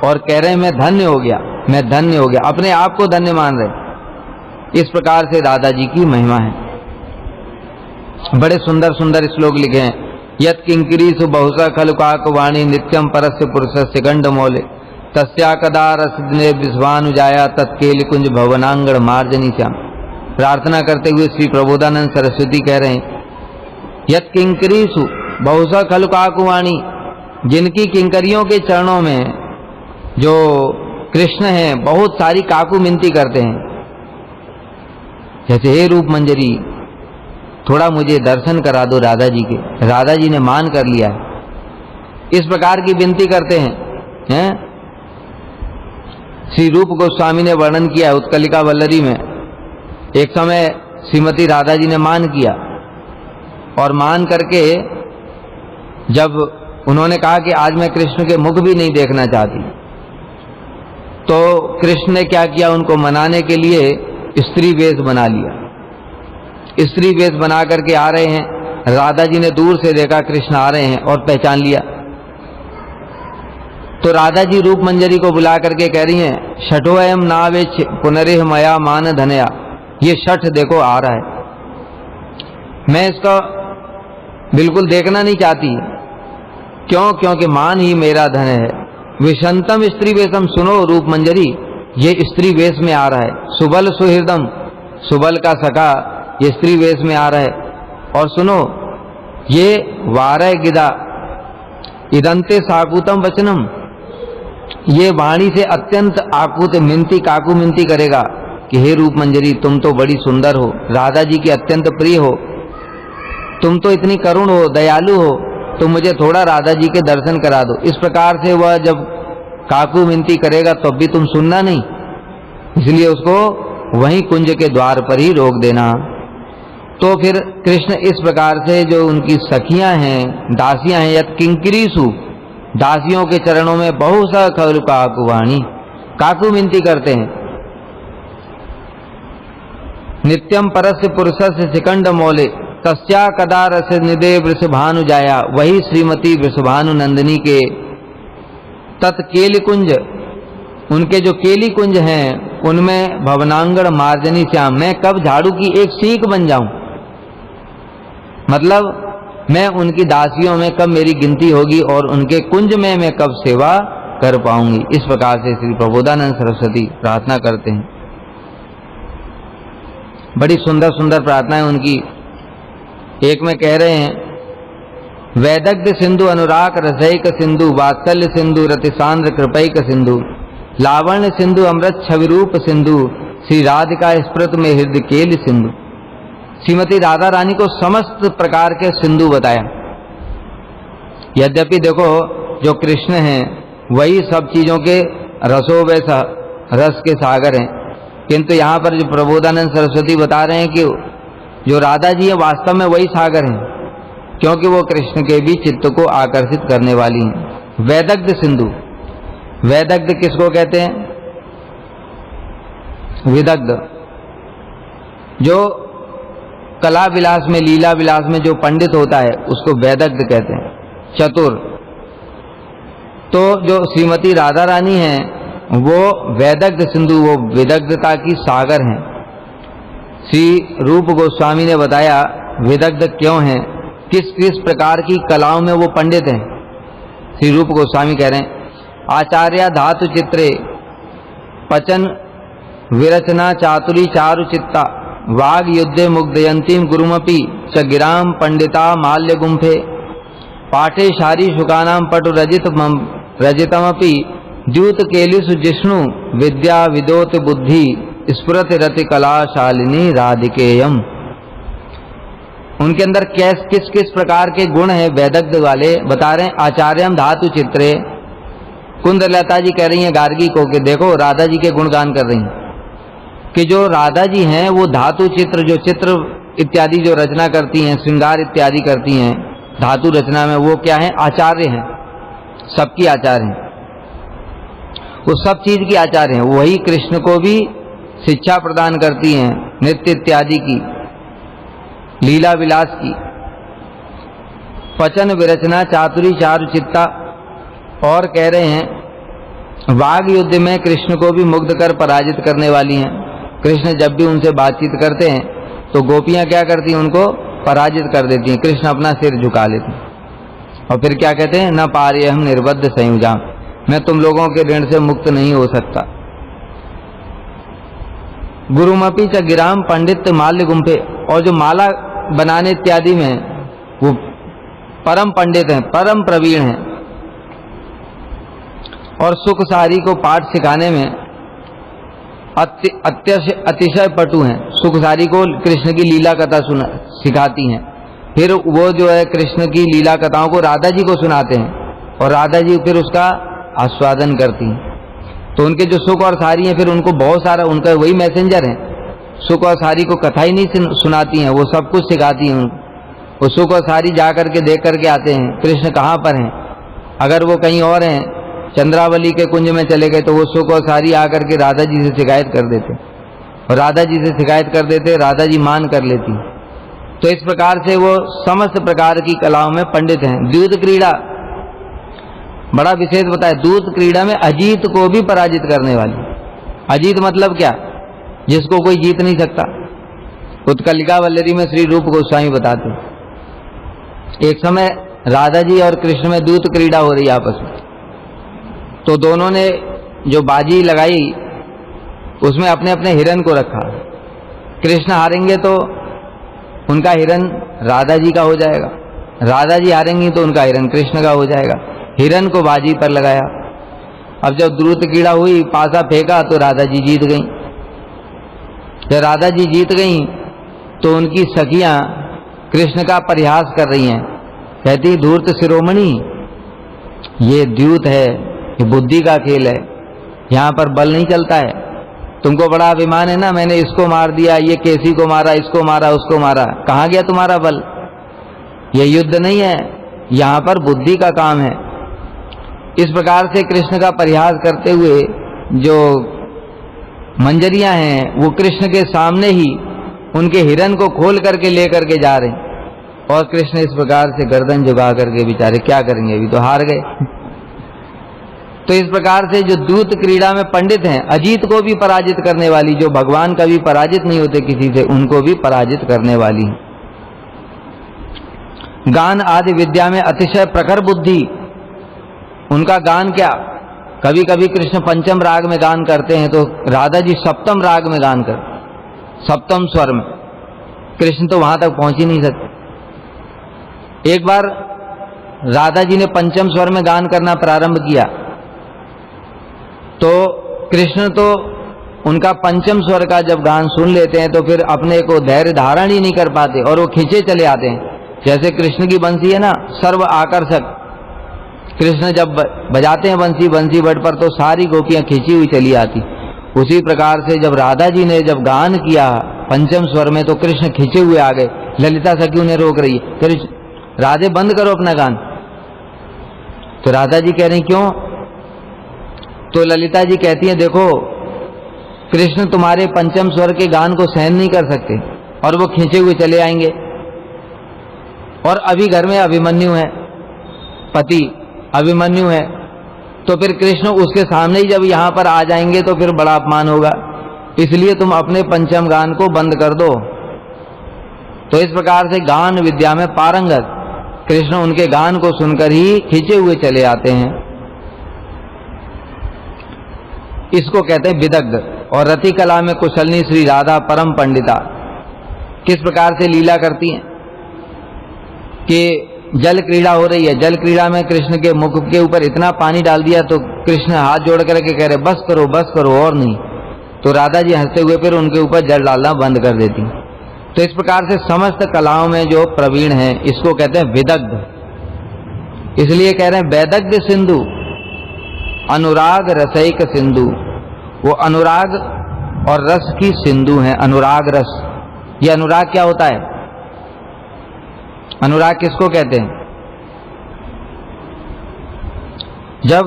और कह रहे हैं मैं धन्य हो गया, मैं धन्य हो गया, अपने आप को धन्य मान रहे। इस प्रकार से राधा जी की महिमा है। बड़े सुंदर सुंदर श्लोक लिखे हैं। यत किंकरीसु बहुसा खलुकाक वाणी नित्यम परस्य पुरुषस्य गंडमौले तस्या कदा रसने विश्वानुजाया तत्केल कुंज भवनांगण मार्जनी श्याम। प्रार्थना करते हुए श्री प्रबोधानंद सरस्वती कह रहे हैं, यत किंकरीसु बहुसा खलुकाक वाणी, जिनकी किंकरियों के चरणों में जो कृष्ण हैं बहुत सारी काकू मिनती करते हैं, जैसे हे रूप मंजरी थोड़ा मुझे दर्शन करा दो राधा जी के। राधा जी ने मान कर लिया है, इस प्रकार की विनती करते हैं। श्री रूप गोस्वामी ने वर्णन किया उत्कलिका वल्लरी में। एक समय श्रीमती राधा जी ने मान किया और मान करके जब उन्होंने कहा कि आज मैं कृष्ण के मुख भी नहीं देखना चाहती, तो कृष्ण ने क्या किया, उनको मनाने के लिए स्त्री वेश बना लिया। स्त्री वेश बना करके आ रहे हैं। राधा जी ने दूर से देखा कृष्ण आ रहे हैं और पहचान लिया। तो राधा जी रूप मंजरी को बुला करके कह रही हैं, शठो एम नावे पुनरेह मया मान धनया, ये शठ देखो आ रहा है, मैं इसका बिल्कुल देखना नहीं चाहती। क्यों? क्योंकि मान ही मेरा धन है। विशंतम स्त्री वेशम, सुनो रूप मंजरी ये स्त्री वेश में आ रहा है। सुबल सुहृदम, सुबल का सखा ये स्त्री वेश में आ रहा है। और सुनो ये वारय गिदा इदंते साकूतम वचनम, ये वाणी से अत्यंत आकुत मिनती काकू मिनती करेगा कि हे रूप मंजरी तुम तो बड़ी सुंदर हो, राधा जी की अत्यंत प्रिय हो, तुम तो इतनी करुण हो, दयालु हो, तो मुझे थोड़ा राधा जी के दर्शन करा दो। इस प्रकार से वह जब काकू मिनती करेगा तब भी तुम सुनना नहीं, इसलिए उसको वहीं कुंज के द्वार पर ही रोक देना। तो फिर कृष्ण इस प्रकार से जो उनकी सखियां हैं, दासियां हैं, यत किंकरीसु, दासियों के चरणों में बहु सा खल काकुवाणी, काकू विनती करते हैं। नित्यम परस्य पुरुषस्य शिखंड मौले, तस्या कदा रस निदे वृषभानु जाया। वही श्रीमती वृषभानु नंदिनी के तत्केली कुंज, उनके जो केली कुंज हैं उनमें भवनांगण मार्जनी श्याम, मैं कब झाड़ू की एक सीख बन जाऊं, मतलब मैं उनकी दासियों में कब मेरी गिनती होगी और उनके कुंज में मैं कब सेवा कर पाऊंगी। इस प्रकार से श्री प्रबोधानंद सरस्वती प्रार्थना करते हैं। बड़ी सुंदर सुंदर प्रार्थना है उनकी। एक में कह रहे हैं, वैदग्ध सिंधु अनुराग रसैक सिंधु, वात्सल्य सिंधु रतिसांद्र कृपैक सिंधु, लावण्य सिंधु अमृत छविरूप सिंधु, श्री राधिका स्मृत में हृदय केल सिंधु। श्रीमती राधा रानी को समस्त प्रकार के सिंधु बताया। यद्यपि देखो जो कृष्ण हैं वही सब चीजों के रसों व रस के सागर हैं, किंतु यहाँ पर जो प्रबोधानंद सरस्वती बता रहे हैं कि जो राधा जी है वास्तव में वही सागर हैं, क्योंकि वो कृष्ण के भी चित्त को आकर्षित करने वाली हैं। वैदग्ध सिंधु, वैदग्ध किसको कहते हैं? विदग्ध, जो कला विलास में लीला विलास में जो पंडित होता है उसको वैदग्ध कहते हैं, चतुर। तो जो श्रीमती राधा रानी हैं वो वैदग्ध सिंधु, वो विदग्धता की सागर हैं। श्री रूप गोस्वामी ने बताया विदग्ध क्यों हैं, किस किस प्रकार की कलाओं में वो पंडित हैं। श्री रूप गोस्वामी कह रहे हैं, आचार्य धातु चित्रे पचन विरचना चातुरी चारु चित्ता, वाग युद्धे मुग्धयंतीम गुरुमपि च गिराम पंडिता माल्य गुंफे, पाठे शारी शुकानाम पटु रजितमपि द्यूत केलिसु जिष्णु, विद्या विदोत बुद्धि स्फुरत रति कलाशालिनी राधिकेयम। उनके अंदर किस किस प्रकार के गुण हैं वैदग्ध वाले बता रहे हैं। आचार्यम धातु चित्रे, कुंदलता जी कह रही हैं गार्गी को कि देखो राधा जी के गुणगान कर रही हैं कि जो राधा जी हैं वो धातु चित्र, जो चित्र इत्यादि जो रचना करती हैं, श्रृंगार इत्यादि करती हैं धातु रचना में, वो क्या है? आचार्य हैं, सबकी आचार्य हैं, वो सब चीज की आचार्य हैं। वही कृष्ण को भी शिक्षा प्रदान करती हैं नृत्य इत्यादि की, लीला विलास की। पचन विरचना चातुरी चारु चित्ता, और कह रहे हैं वाग युद्ध में कृष्ण को भी मुग्ध कर पराजित करने वाली हैं। कृष्ण जब भी उनसे बातचीत करते हैं तो गोपियां क्या करती हैं? उनको पराजित कर देती हैं। कृष्ण अपना सिर झुका लेते हैं और फिर क्या कहते हैं? न पार्य हम निर्बद्ध संयुजाम, मैं तुम लोगों के ऋण से मुक्त नहीं हो सकता। गुरुमपि च गिराम पंडित माल्य गुंफे, और जो माला बनाने इत्यादि में वो परम पंडित हैं, परम प्रवीण हैं। और सुख सारी को पाठ सिखाने में अतिशय पटु हैं। सुख सारी को कृष्ण की लीला कथा सिखाती हैं, फिर वो जो है कृष्ण की लीला कथाओं को राधा जी को सुनाते हैं और राधा जी फिर उसका आस्वादन करती हैं। तो उनके जो सुख और सारी हैं फिर उनको बहुत सारा, उनका वही मैसेंजर हैं। सुख और सारी को कथा ही नहीं सुनाती हैं, वो सब कुछ सिखाती हैं। वो सुख और सारी जा करके देख करके आते हैं कृष्ण कहाँ पर हैं। अगर वो कहीं और हैं, चंद्रावली के कुंज में चले गए, तो वो सुख और सारी आकर के राधा जी से शिकायत कर देते, और राधा जी से शिकायत कर देते, राधा जी मान कर लेती। तो इस प्रकार से वो समस्त प्रकार की कलाओं में पंडित हैं। दूत क्रीड़ा बड़ा विशेष बताया, दूत क्रीड़ा में अजीत को भी पराजित करने वाली। अजीत मतलब क्या? जिसको कोई जीत नहीं सकता। उत्कलिका वल्लरी में श्री रूप गोस्वामी बताते, एक समय राधा जी और कृष्ण में दूत क्रीड़ा हो रही आपस में, तो दोनों ने जो बाजी लगाई उसमें अपने अपने हिरन को रखा। कृष्ण हारेंगे तो उनका हिरन राधा जी का हो जाएगा, राधा जी हारेंगी तो उनका हिरन कृष्ण का हो जाएगा। हिरन को बाजी पर लगाया। अब जब द्रुत कीड़ा हुई, पासा फेंका तो राधा जी जीत गईं। जब राधा जी जीत गईं तो उनकी सखियां कृष्ण का परिहास कर रही हैं, कहती धूर्त शिरोमणि, ये द्यूत है, ये बुद्धि का खेल है, यहाँ पर बल नहीं चलता है। तुमको बड़ा अभिमान है ना, मैंने इसको मार दिया, ये केसी को मारा, इसको मारा, उसको मारा, कहाँ गया तुम्हारा बल? ये युद्ध नहीं है, यहाँ पर बुद्धि का काम है। इस प्रकार से कृष्ण का परिहास करते हुए जो मंजरियां हैं वो कृष्ण के सामने ही उनके हिरन को खोल करके लेकर के जा रहे हैं और कृष्ण इस प्रकार से गर्दन झुका करके बेचारे क्या करेंगे, अभी तो हार गए। तो इस प्रकार से जो दूत क्रीड़ा में पंडित हैं, अजीत को भी पराजित करने वाली, जो भगवान कभी पराजित नहीं होते किसी से, उनको भी पराजित करने वाली। गान आदि विद्या में अतिशय प्रखर बुद्धि। उनका गान क्या, कभी कभी कृष्ण पंचम राग में गान करते हैं तो राधा जी सप्तम राग में गान करते, सप्तम स्वर में। कृष्ण तो वहां तक पहुंच ही नहीं सकते। एक बार राधा जी ने पंचम स्वर में गान करना प्रारंभ किया तो कृष्ण तो उनका पंचम स्वर का जब गान सुन लेते हैं तो फिर अपने को धैर्य धारण ही नहीं कर पाते और वो खींचे चले आते हैं। जैसे कृष्ण की बंसी है ना, सर्व आकर्षक। कृष्ण जब बजाते हैं बंसी, बंसी बट पर तो सारी गोपियां खींची हुई चली आती। उसी प्रकार से जब राधा जी ने जब गान किया पंचम स्वर में तो कृष्ण खींचे हुए आ गए। ललिता सखी उन्हें रोक रही है, कृष्ण राधे बंद करो अपना गान। तो राधा जी कह रही क्यों? तो ललिता जी कहती हैं देखो कृष्ण तुम्हारे पंचम स्वर के गान को सहन नहीं कर सकते और वो खींचे हुए चले आएंगे। और अभी घर में अभिमन्यु है, पति अभिमन्यु है, तो फिर कृष्ण उसके सामने ही जब यहाँ पर आ जाएंगे तो फिर बड़ा अपमान होगा, इसलिए तुम अपने पंचम गान को बंद कर दो। तो इस प्रकार से गान विद्या में पारंगत कृष्ण उनके गान को सुनकर ही खींचे हुए चले आते हैं। इसको कहते हैं विदग्ध। और रति कला में कुशलनी श्री राधा परम पंडिता। किस प्रकार से लीला करती हैं कि जल क्रीड़ा हो रही है, जल क्रीड़ा में कृष्ण के मुख के ऊपर इतना पानी डाल दिया तो कृष्ण हाथ जोड़ करके कह रहे बस करो और नहीं। तो राधा जी हंसते हुए फिर उनके ऊपर जल डालना बंद कर देती। तो इस प्रकार से समस्त कलाओं में जो प्रवीण है इसको कहते हैं विदग्ध। इसलिए कह रहे हैं वैदग्ध सिंधु अनुराग रसैक सिंधु। वो अनुराग और रस की सिंधु है, अनुराग रस। ये अनुराग क्या होता है? अनुराग किसको कहते हैं? जब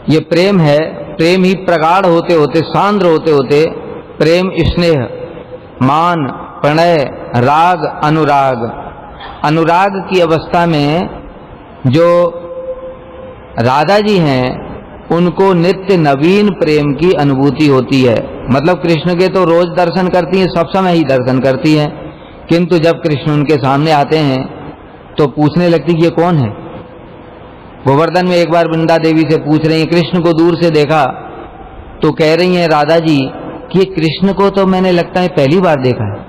ये प्रेम है, प्रेम ही प्रगाढ़ होते होते, सांद्र होते होते, प्रेम स्नेह मान प्रणय राग अनुराग, अनुराग की अवस्था में जो राधा जी हैं उनको नित्य नवीन प्रेम की अनुभूति होती है। मतलब कृष्ण के तो रोज दर्शन करती हैं, सब समय ही दर्शन करती हैं, किंतु जब कृष्ण उनके सामने आते हैं तो पूछने लगती कि ये कौन है। गोवर्धन में एक बार वृंदा देवी से पूछ रही हैं, कृष्ण को दूर से देखा तो कह रही हैं राधा जी कि ये कृष्ण को तो मैंने लगता है पहली बार देखा है।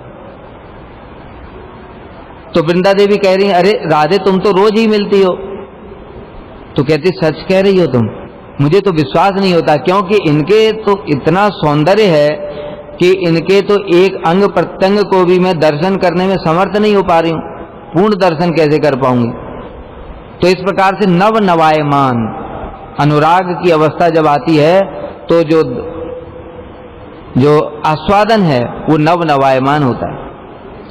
तो वृंदा देवी कह रही हैं अरे राधे तुम तो रोज ही मिलती हो। तो कहती सच कह रही हो तुम, मुझे तो विश्वास नहीं होता, क्योंकि इनके तो इतना सौंदर्य है कि इनके तो एक अंग प्रत्यंग को भी मैं दर्शन करने में समर्थ नहीं हो पा रही हूं, पूर्ण दर्शन कैसे कर पाऊंगी। तो इस प्रकार से नव नवायमान अनुराग की अवस्था जब आती है तो जो आस्वादन है वो नव नवायमान होता है।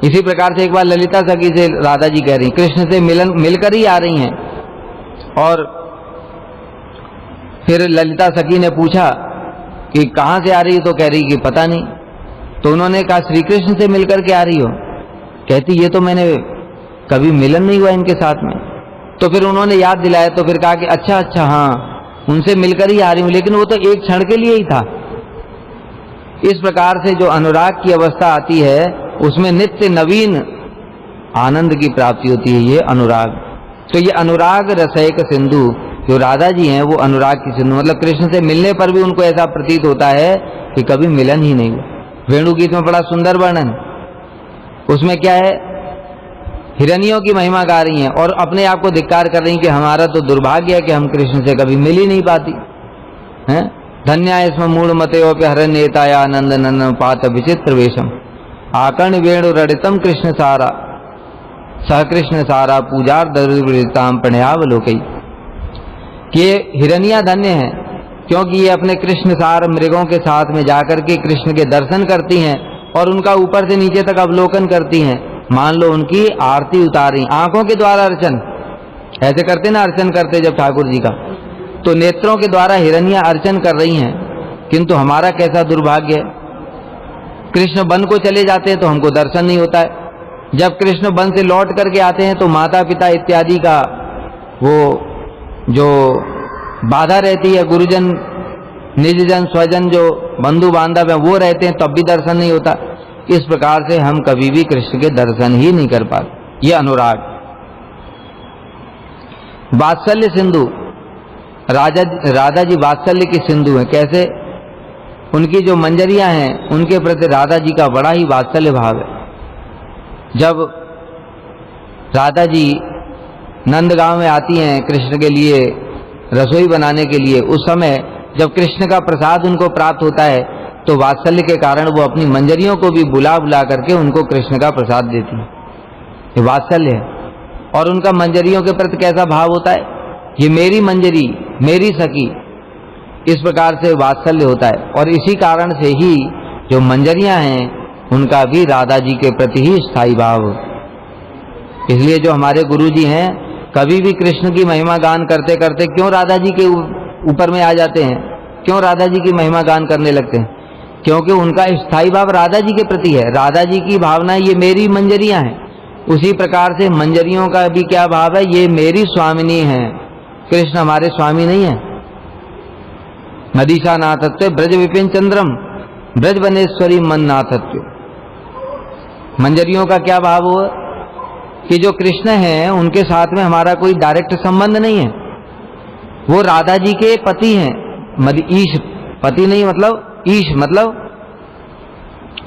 इसी प्रकार से एक बार ललिता सखी से राधा जी कह रही कृष्ण से मिलकर ही आ रही हैं और फिर ललिता सखी ने पूछा कि कहाँ से आ रही हो, तो कह रही कि पता नहीं। तो उन्होंने कहा श्री कृष्ण से मिलकर के आ रही हो? कहती ये तो मैंने कभी मिलन नहीं हुआ इनके साथ में। तो फिर उन्होंने याद दिलाया तो फिर कहा कि अच्छा हाँ उनसे मिलकर ही आ रही हूं, लेकिन वो तो एक क्षण के लिए ही था। इस प्रकार से जो अनुराग की अवस्था आती है उसमें नित्य नवीन आनंद की प्राप्ति होती है, ये अनुराग। तो ये अनुराग रसैक सिंधु जो राधा जी हैं वो अनुराग की सिंधु, मतलब कृष्ण से मिलने पर भी उनको ऐसा प्रतीत होता है कि कभी मिलन ही नहीं हुआ। वेणु गीत में बड़ा सुंदर वर्णन, उसमें क्या है, हिरनियों की महिमा गा रही हैं और अपने आप को धिक्कार कर रही हैं कि हमारा तो दुर्भाग्य है कि हम कृष्ण से कभी मिल ही नहीं पाती हैं। धन्या इसमें मूढ़ मतयोप्य हरण्येताया आनंद नंदन पात विचित्र वेशम आकर्ण वेणु रडितम कृष्ण सारा सह कृष्ण सारा पूजार दरिद्रताम प्रणयावलोकई। ये हिरनिया धन्य हैं क्योंकि ये अपने कृष्ण सार मृगों के साथ में जाकर के कृष्ण के दर्शन करती हैं और उनका ऊपर से नीचे तक अवलोकन करती हैं। मान लो उनकी आरती उतारी, आंखों के द्वारा अर्चन, ऐसे करते ना, अर्चन करते जब ठाकुर जी का, तो नेत्रों के द्वारा हिरनियां अर्चन कर रही हैं, किंतु हमारा कैसा दुर्भाग्य है, कृष्ण वन को चले जाते हैं तो हमको दर्शन नहीं होता है। जब कृष्ण वन से लौट करके आते हैं तो माता पिता इत्यादि का वो जो बाधा रहती है, गुरुजन, निजजन, स्वजन, जो बंधु बांधव है वो रहते हैं, तब भी दर्शन नहीं होता। इस प्रकार से हम कभी भी कृष्ण के दर्शन ही नहीं कर पाते। ये अनुराग। वात्सल्य सिंधु, राधा जी वात्सल्य की सिंधु है। कैसे? उनकी जो मंजरियां हैं उनके प्रति राधा जी का बड़ा ही वात्सल्य भाव है। जब राधा जी नंदगांव में आती हैं कृष्ण के लिए रसोई बनाने के लिए, उस समय जब कृष्ण का प्रसाद उनको प्राप्त होता है तो वात्सल्य के कारण वो अपनी मंजरियों को भी बुला बुला करके उनको कृष्ण का प्रसाद देती है। ये वात्सल्य है। और उनका मंजरियों के प्रति कैसा भाव होता है, ये मेरी मंजरी, मेरी सखी, इस प्रकार से वात्सल्य होता है। और इसी कारण से ही जो मंजरियां हैं उनका भी राधा जी के प्रति ही स्थायी भाव। इसलिए जो हमारे गुरु जी हैं कभी भी कृष्ण की महिमा गान करते करते क्यों राधा जी के ऊपर में आ जाते हैं, क्यों राधा जी की महिमा गान करने लगते हैं? क्योंकि उनका स्थायी भाव राधा जी के प्रति है। राधा जी की भावना ये मेरी मंजरियां हैं, उसी प्रकार से मंजरियों का भी क्या भाव है, ये मेरी स्वामिनी है। कृष्ण हमारे स्वामी नहीं है। मदीशा नाथत्व ब्रज विपिन चंद्रम ब्रज बनेश्वरी मन नाथत्व। मंजरियों का क्या भाव हुआ कि जो कृष्ण हैं उनके साथ में हमारा कोई डायरेक्ट संबंध नहीं है, वो राधा जी के पति हैं। ईश पति नहीं, मतलब ईश मतलब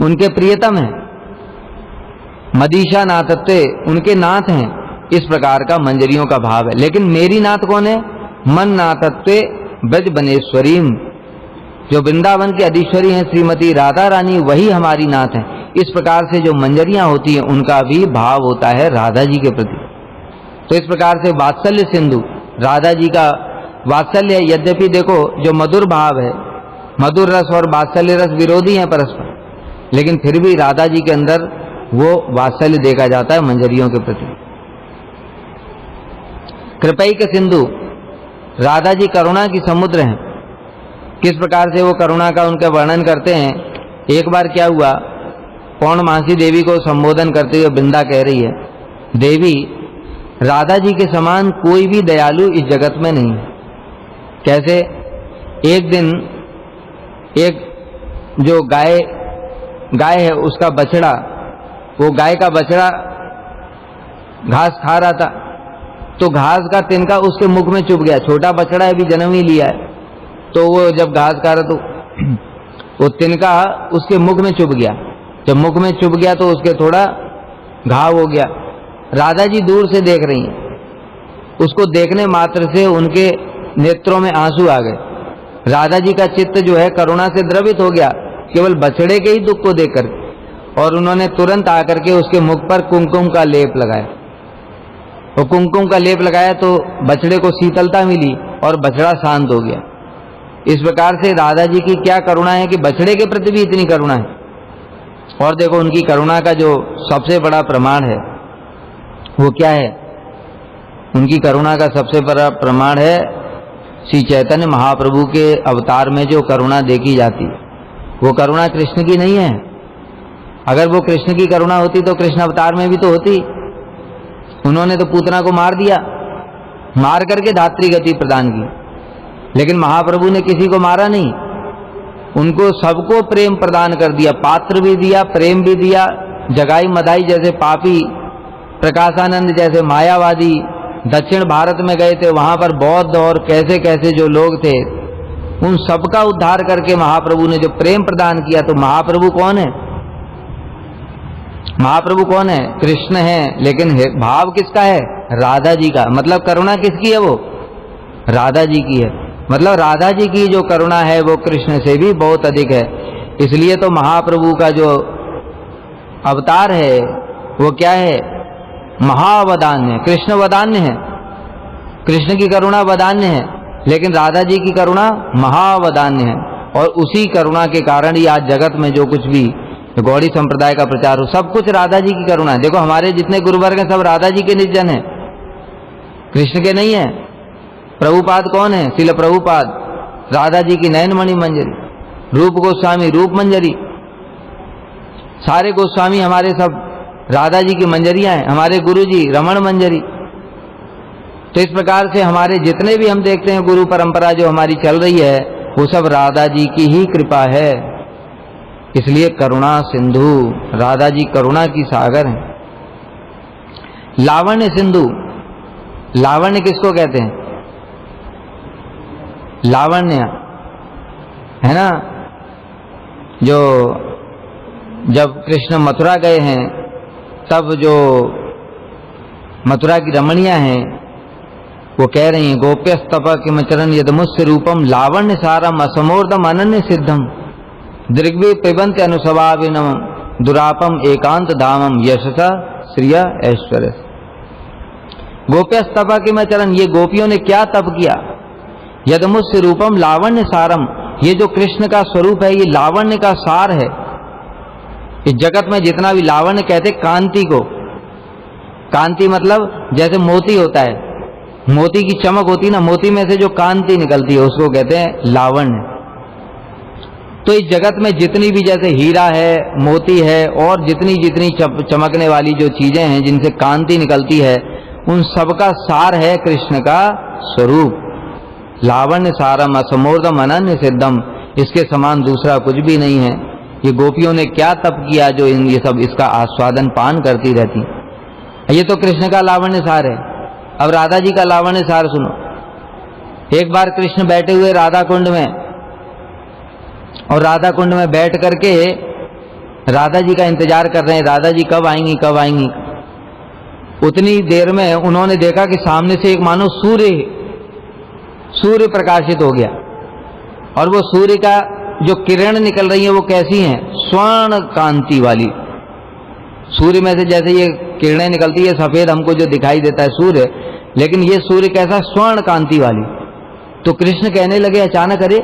उनके प्रियतम हैं। मदीशा नाथत्व उनके नाथ हैं। इस प्रकार का मंजरियों का भाव है। लेकिन मेरी नाथ कौन है? मन नाथत्व ब्रज बनेश्वरीम, जो वृंदावन की अधीश्वरी हैं श्रीमती राधा रानी, वही हमारी नाथ है। इस प्रकार से जो मंजरियां होती हैं उनका भी भाव होता है राधा जी के प्रति। तो इस प्रकार से वात्सल्य सिंधु राधा जी का वात्सल्य है। यद्यपि देखो जो मधुर भाव है, मधुर रस और वात्सल्य रस विरोधी हैं परस्पर, लेकिन फिर भी राधा जी के अंदर वो वात्सल्य देखा जाता है मंजरियों के प्रति। कृपई के सिंधु, राधा जी करुणा की समुद्र हैं। किस प्रकार से वो करुणा का उनका वर्णन करते हैं। एक बार क्या हुआ, पौर्णमासी देवी को संबोधन करते हुए वृंदा कह रही है, देवी राधा जी के समान कोई भी दयालु इस जगत में नहीं है। कैसे? एक दिन एक जो गाय है उसका बछड़ा, वो गाय का बछड़ा घास खा रहा था, तो घास का तिनका उसके मुख में चुभ गया। छोटा बछड़ा है, अभी जन्म ही लिया है, तो वो जब घास खा रहा तो वो तिनका उसके मुख में चुभ गया। जब मुख में चुभ गया तो उसके थोड़ा घाव हो गया। राधा जी दूर से देख रही हैं, उसको देखने मात्र से उनके नेत्रों में आंसू आ गए। राधा जी का चित्त जो है करुणा से द्रवित हो गया केवल बछड़े के ही दुख को देखकर, और उन्होंने तुरंत आकर के उसके मुख पर कुमकुम का लेप लगाया। वो कुमकुम का लेप लगाया तो बछड़े को शीतलता मिली और बछड़ा शांत हो गया। इस प्रकार से राधा जी की क्या करुणा है कि बछड़े के प्रति भी इतनी करुणा है। और देखो उनकी करुणा का जो सबसे बड़ा प्रमाण है वो क्या है? उनकी करुणा का सबसे बड़ा प्रमाण है श्री चैतन्य महाप्रभु के अवतार में जो करुणा देखी जाती है, वो करुणा कृष्ण की नहीं है। अगर वो कृष्ण की करुणा होती तो कृष्ण अवतार में भी तो होती। उन्होंने तो पूतना को मार दिया, मार करके धात्री गति प्रदान की, लेकिन महाप्रभु ने किसी को मारा नहीं, उनको सबको प्रेम प्रदान कर दिया, पात्र भी दिया, प्रेम भी दिया। जगाई मदाई जैसे पापी, प्रकाशानंद जैसे मायावादी दक्षिण भारत में गए थे, वहां पर बौद्ध और कैसे कैसे जो लोग थे, उन सबका उद्धार करके महाप्रभु ने जो प्रेम प्रदान किया। तो महाप्रभु कौन है? महाप्रभु कौन है? कृष्ण है, लेकिन भाव किसका है? राधा जी का। मतलब करुणा किसकी है? वो राधा जी की है। मतलब राधा जी की जो करुणा है वो कृष्ण से भी बहुत अधिक है। इसलिए तो महाप्रभु का जो अवतार है वो क्या है? महावदान्य, कृष्ण वदान्य है। कृष्ण की करुणा वदान्य है, लेकिन राधा जी की करुणा महावदान्य है। और उसी करुणा के कारण ही आज जगत में जो कुछ भी गौड़ी संप्रदाय का प्रचार हो, सब कुछ राधा जी की करुणा है। देखो हमारे जितने गुरुवर्ग हैं सब राधा जी के निजन हैं, कृष्ण के नहीं है। प्रभुपाद कौन है? श्रील प्रभुपाद। राधा जी की नयनमणि मंजरी, रूप गोस्वामी रूप मंजरी, सारे गोस्वामी हमारे सब राधा जी की मंजरियां हैं, हमारे गुरु जी रमण मंजरी। तो इस प्रकार से हमारे जितने भी हम देखते हैं गुरु परंपरा जो हमारी चल रही है, वो सब राधा जी की ही कृपा है। इसलिए करुणा सिंधु, राधा जी करुणा की सागर हैं। लावण्य सिंधु, लावण्य किसको कहते हैं? लावण्य है ना, जो जब कृष्ण मथुरा गए हैं तब जो मथुरा की रमणियां हैं वो कह रही हैं, गोप्यस्तप किमचरन यदमुस्य रूपम लावण्य सारम असमोर्दम अनन्य सिद्धम दृग्वी पिबंत अनुसवाविनम दुरापम एकांत धामम यशसा श्रिय ऐश्वर्य। गोप्यस्तप किमचरन, ये गोपियों ने क्या तप किया? यदमुस्य रूपम लावण्य सारम, ये जो कृष्ण का स्वरूप है ये लावण्य का सार है। इस जगत में जितना भी लावण्य कहते कांति को, कांति मतलब जैसे मोती होता है, मोती की चमक होती है ना, मोती में से जो कांति निकलती है उसको कहते हैं लावण्य। तो इस जगत में जितनी भी जैसे हीरा है, मोती है और जितनी जितनी चमकने वाली जो चीजें हैं जिनसे कांति निकलती है, उन सबका सार है कृष्ण का स्वरूप। लावण्य सारम असमोर्दम अनन्य सिद्धम, इसके समान दूसरा कुछ भी नहीं है। ये गोपियों ने क्या तप किया जो ये सब इसका आस्वादन पान करती रहती। ये तो कृष्ण का लावण्य सार है। अब राधा जी का लावण्य सार सुनो। एक बार कृष्ण बैठे हुए राधा कुंड में, और राधा कुंड में बैठ करके राधा जी का इंतजार कर रहे हैं, राधा जी कब आएंगी कब आएंगी। उतनी देर में उन्होंने देखा कि सामने से एक मानो सूर्य प्रकाशित हो गया, और वो सूर्य का जो किरण निकल रही है वो कैसी हैं? स्वर्ण कांति वाली। सूर्य में से जैसे ये किरणें निकलती है सफेद हमको जो दिखाई देता है सूर्य, लेकिन ये सूर्य कैसा? स्वर्ण कांति वाली। तो कृष्ण कहने लगे अचानक, अरे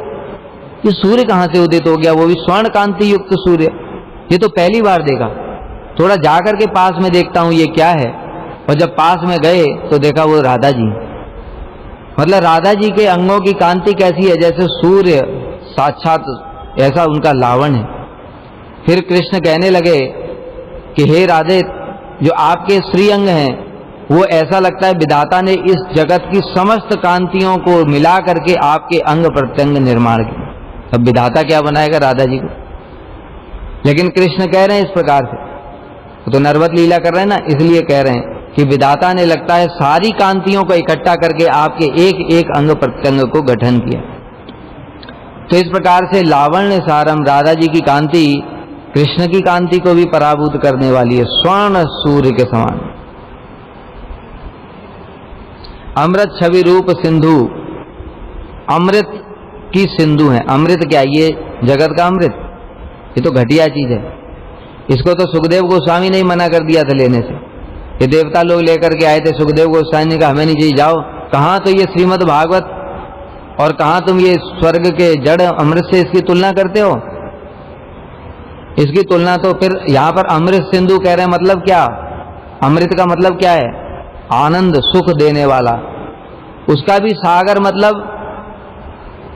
ये सूर्य कहां से उदित हो गया, वो भी स्वर्ण कांति युक्त सूर्य, ये तो पहली बार देखा। थोड़ा जाकर के पास में देखता हूं ये क्या है। और जब पास में गए तो देखा वो राधा जी। मतलब राधा जी के अंगों की कांति कैसी है? जैसे सूर्य साक्षात, ऐसा उनका लावण्य है। फिर कृष्ण कहने लगे कि हे राधे, जो आपके श्री अंग हैं वो ऐसा लगता है विधाता ने इस जगत की समस्त कांतियों को मिला करके आपके अंग प्रत्यंग निर्माण किया। अब विधाता क्या बनाएगा राधा जी को? लेकिन कृष्ण कह रहे हैं इस प्रकार से, तो नरवत लीला कर रहे हैं ना, इसलिए कह रहे हैं कि विधाता ने लगता है सारी कांतियों को इकट्ठा करके आपके एक एक अंग प्रत्यंग को गठन किया। तो इस प्रकार से लावण्य सारम, राधा जी की कांति कृष्ण की कांति को भी पराभूत करने वाली है, स्वर्ण सूर्य के समान। अमृत छवि रूप सिंधु, अमृत की सिंधु है। अमृत क्या? ये जगत का अमृत, ये तो घटिया चीज है। इसको तो सुखदेव गोस्वामी ने ही मना कर दिया था लेने से। ये देवता लोग लेकर के आए थे, सुखदेव गोस्वामी ने कहा हमें नहीं चाहिए, जाओ। कहाँ तो ये श्रीमद् भागवत और कहाँ तुम ये स्वर्ग के जड़ अमृत से इसकी तुलना करते हो? इसकी तुलना तो फिर यहाँ पर अमृत सिंधु कह रहे हैं, मतलब क्या? अमृत का मतलब क्या है? आनंद, सुख देने वाला। उसका भी सागर मतलब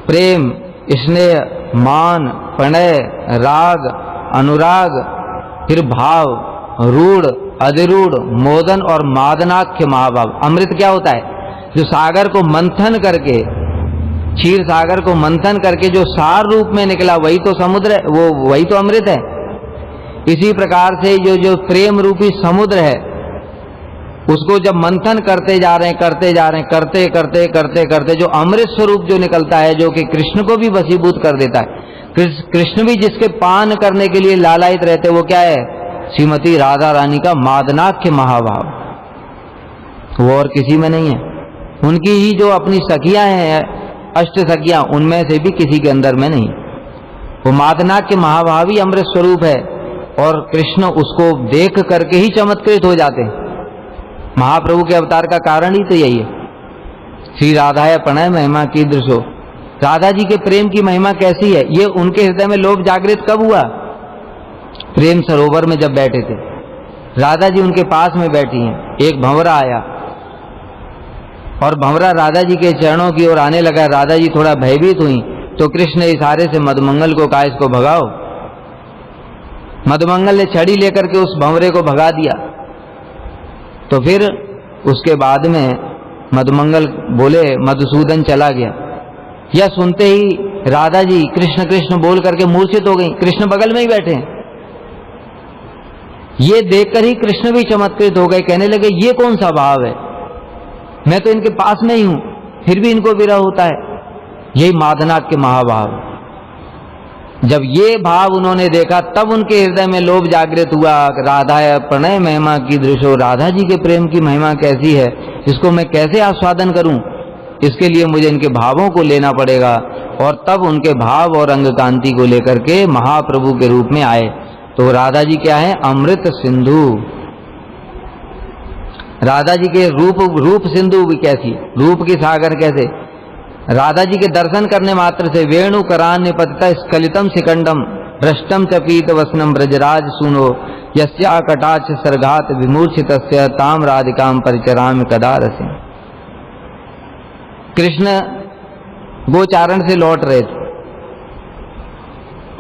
प्रेम, स्नेह, मान, प्रणय, राग, अनुराग, फिर भाव, रूढ़, अधिरूढ़, मोदन और मादनाख्य महाभाव। अमृत क्या होता है? जो सागर को मंथन करके, क्षीर सागर को मंथन करके जो सार रूप में निकला वही तो समुद्र है, वो वही तो अमृत है। इसी प्रकार से जो प्रेम रूपी समुद्र है उसको जब मंथन करते जा रहे हैं, करते करते जो अमृत स्वरूप जो निकलता है, जो कि कृष्ण को भी वशीभूत कर देता है। कृष्ण भी जिसके पान करने के लिए लालायित रहते, वो क्या है? श्रीमती राधा रानी का मादनाख्य महाभाव, वो और किसी में नहीं है। उनकी ही जो अपनी सखियां हैं, अष्ट सखियां, उनमें से भी किसी के अंदर में नहीं। वो मादनाख्य महाभाव ही अमृत स्वरूप है, और कृष्ण उसको देख करके ही चमत्कृत हो जाते हैं। महाप्रभु के अवतार का कारण ही तो यही है। श्री राधाय प्रणय महिमा कीदृशो, राधा जी के प्रेम की महिमा कैसी है? ये उनके हृदय में लोभ जागृत कब हुआ? प्रेम सरोवर में जब बैठे थे, राधा जी उनके पास में बैठी हैं। एक भंवरा आया, और भंवरा राधा जी के चरणों की ओर आने लगा। राधा जी थोड़ा भयभीत हुई तो कृष्ण ने इशारे से मधुमंगल को कहा, इसको भगाओ। मधुमंगल ने छड़ी लेकर के उस भंवरे को भगा दिया। तो फिर उसके बाद में मधुमंगल बोले, मधुसूदन चला गया। यह सुनते ही राधा जी कृष्ण कृष्ण बोल करके मूर्छित हो गई। कृष्ण बगल में ही बैठे हैं। ये देखकर ही कृष्ण भी चमत्कृत हो गए, कहने लगे ये कौन सा भाव है, मैं तो इनके पास में ही हूं, फिर भी इनको विरह होता है। यही मादनाक के महाभाव। जब ये भाव उन्होंने देखा तब उनके हृदय में लोभ जागृत हुआ। राधा प्रणय महिमा की दृशो, राधा जी के प्रेम की महिमा कैसी है, इसको मैं कैसे आस्वादन करूं, इसके लिए मुझे इनके भावों को लेना पड़ेगा। और तब उनके भाव और अंग कांति को लेकर के महाप्रभु के रूप में आए। तो राधा जी क्या है, अमृत सिंधु। राधा जी के रूप सिंधु भी कैसी, रूप की सागर कैसे। राधा जी के दर्शन करने मात्र से वेणु करान निपतिता स्खलितम शिखंडम भ्रष्टम च पीत वसनम ब्रजराज सुनो यस्या कटाक्ष सर्गात विमूर्छितस्य ताम राधिकाम परिचराम कदा रसे। कृष्ण गोचारण से लौट रहे थे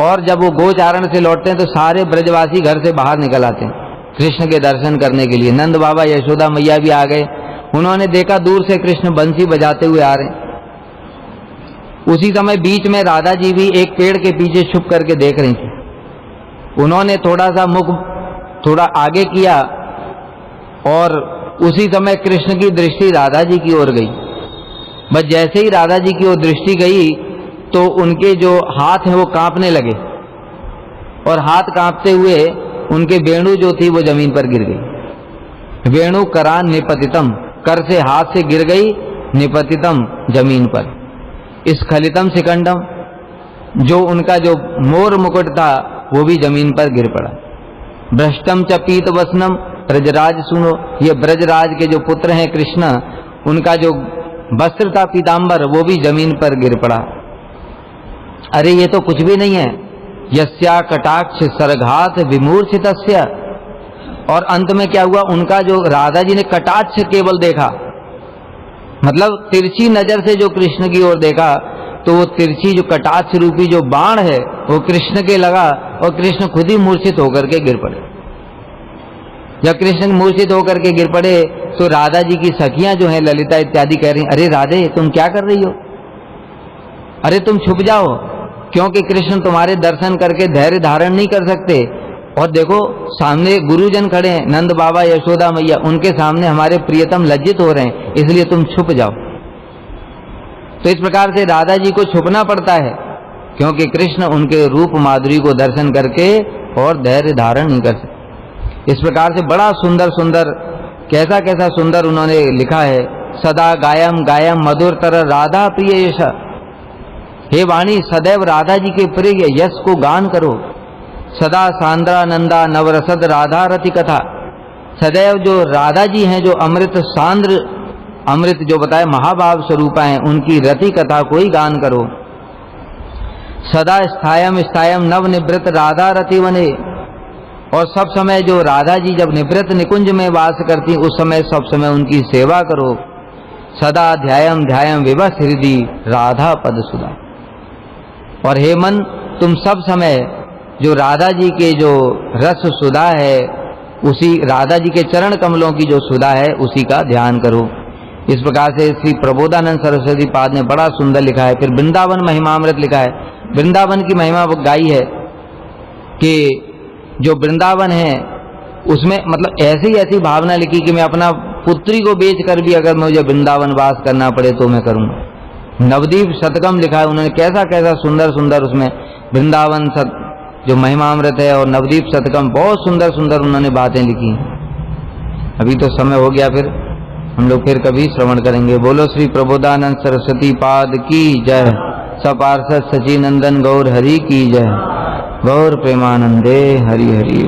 और जब वो गोचारण से लौटते हैं तो सारे ब्रजवासी घर से बाहर निकल आते हैं कृष्ण के दर्शन करने के लिए। नंद बाबा यशोदा मैया भी आ गए। उन्होंने देखा दूर से कृष्ण बंसी बजाते हुए आ रहे हैं। उसी समय बीच में राधा जी भी एक पेड़ के पीछे छुप करके देख रही थी। उन्होंने थोड़ा सा मुख थोड़ा आगे किया और उसी समय कृष्ण की दृष्टि राधा जी की ओर गई। बस जैसे ही राधा जी की ओर दृष्टि गई तो उनके जो हाथ हैं वो कांपने लगे और हाथ कांपते हुए उनके वेणु जो थी वो जमीन पर गिर गई। वेणु करान निपतितम, कर से हाथ से गिर गई, निपतितम जमीन पर। स्खलितम शिखंडम, जो उनका जो मोर मुकुट था वो भी जमीन पर गिर पड़ा। भ्रष्टम च पीत वसनम ब्रजराज सुनो, ये ब्रजराज के जो पुत्र हैं कृष्ण, उनका जो वस्त्र था पीतांबर वो भी जमीन पर गिर पड़ा। अरे ये तो कुछ भी नहीं है। यस्या कटाक्ष सर्घात विमूर्छितस्य, और अंत में क्या हुआ, उनका जो राधा जी ने कटाक्ष केवल देखा, मतलब तिरछी नजर से जो कृष्ण की ओर देखा, तो वो तिरछी जो कटाक्ष रूपी जो बाण है वो कृष्ण के लगा और कृष्ण खुद ही मूर्छित होकर के गिर पड़े। जब कृष्ण मूर्छित होकर के गिर पड़े तो राधा जी की सखियां जो हैं ललिता इत्यादि कह रही, अरे राधे तुम क्या कर रही हो, अरे तुम छुप जाओ, क्योंकि कृष्ण तुम्हारे दर्शन करके धैर्य धारण नहीं कर सकते। और देखो सामने गुरुजन खड़े हैं, नंद बाबा यशोदा मैया, उनके सामने हमारे प्रियतम लज्जित हो रहे हैं, इसलिए तुम छुप जाओ। तो इस प्रकार से राधा जी को छुपना पड़ता है क्योंकि कृष्ण उनके रूप माधुरी को दर्शन करके और धैर्य धारण नहीं कर सकते। इस प्रकार से बड़ा सुंदर सुंदर, कैसा कैसा सुंदर उन्होंने लिखा है। सदा गायम गायम मधुर तर राधा प्रिय यश, हे वाणी सदैव राधा जी के प्रिय यश को गान करो। सदा सांद्रा नंदा नवरसद राधा रति कथा, सदैव जो राधा जी हैं जो अमृत सांद्र, अमृत जो बताए महाभाव स्वरूपा हैं, उनकी रति कथा को ही गान करो। सदा स्थायम स्थायम नव निवृत राधा रति वने, और सब समय जो राधा जी जब निवृत्त निकुंज में वास करती उस समय सब समय उनकी सेवा करो। सदा ध्यायम ध्यायम विवश हृदि राधा पद सुधा, और हे मन तुम सब समय जो राधा जी के जो रस सुधा है, उसी राधा जी के चरण कमलों की जो सुधा है उसी का ध्यान करो। इस प्रकार से श्री प्रबोधानंद सरस्वती पाद ने बड़ा सुंदर लिखा है। फिर वृंदावन महिमामृत लिखा है। वृंदावन की महिमा गाई है कि जो वृंदावन है उसमें मतलब ऐसी ऐसी भावना लिखी कि मैं अपना पुत्री को बेच कर भी अगर मुझे वृंदावन वास करना पड़े तो मैं करूँगा। नवदीप शतकम लिखा है उन्होंने, कैसा कैसा सुंदर सुंदर उसमें वृंदावन जो महिमामृत है और नवदीप शतकम, बहुत सुंदर सुंदर उन्होंने बातें लिखी। अभी तो समय हो गया, फिर हम लोग फिर कभी श्रवण करेंगे। बोलो श्री प्रबोधानंद सरस्वती पाद की जय। सपार्षद सचिनंदन गौर हरि की जय। गौर प्रेमानंदे हरि हरि।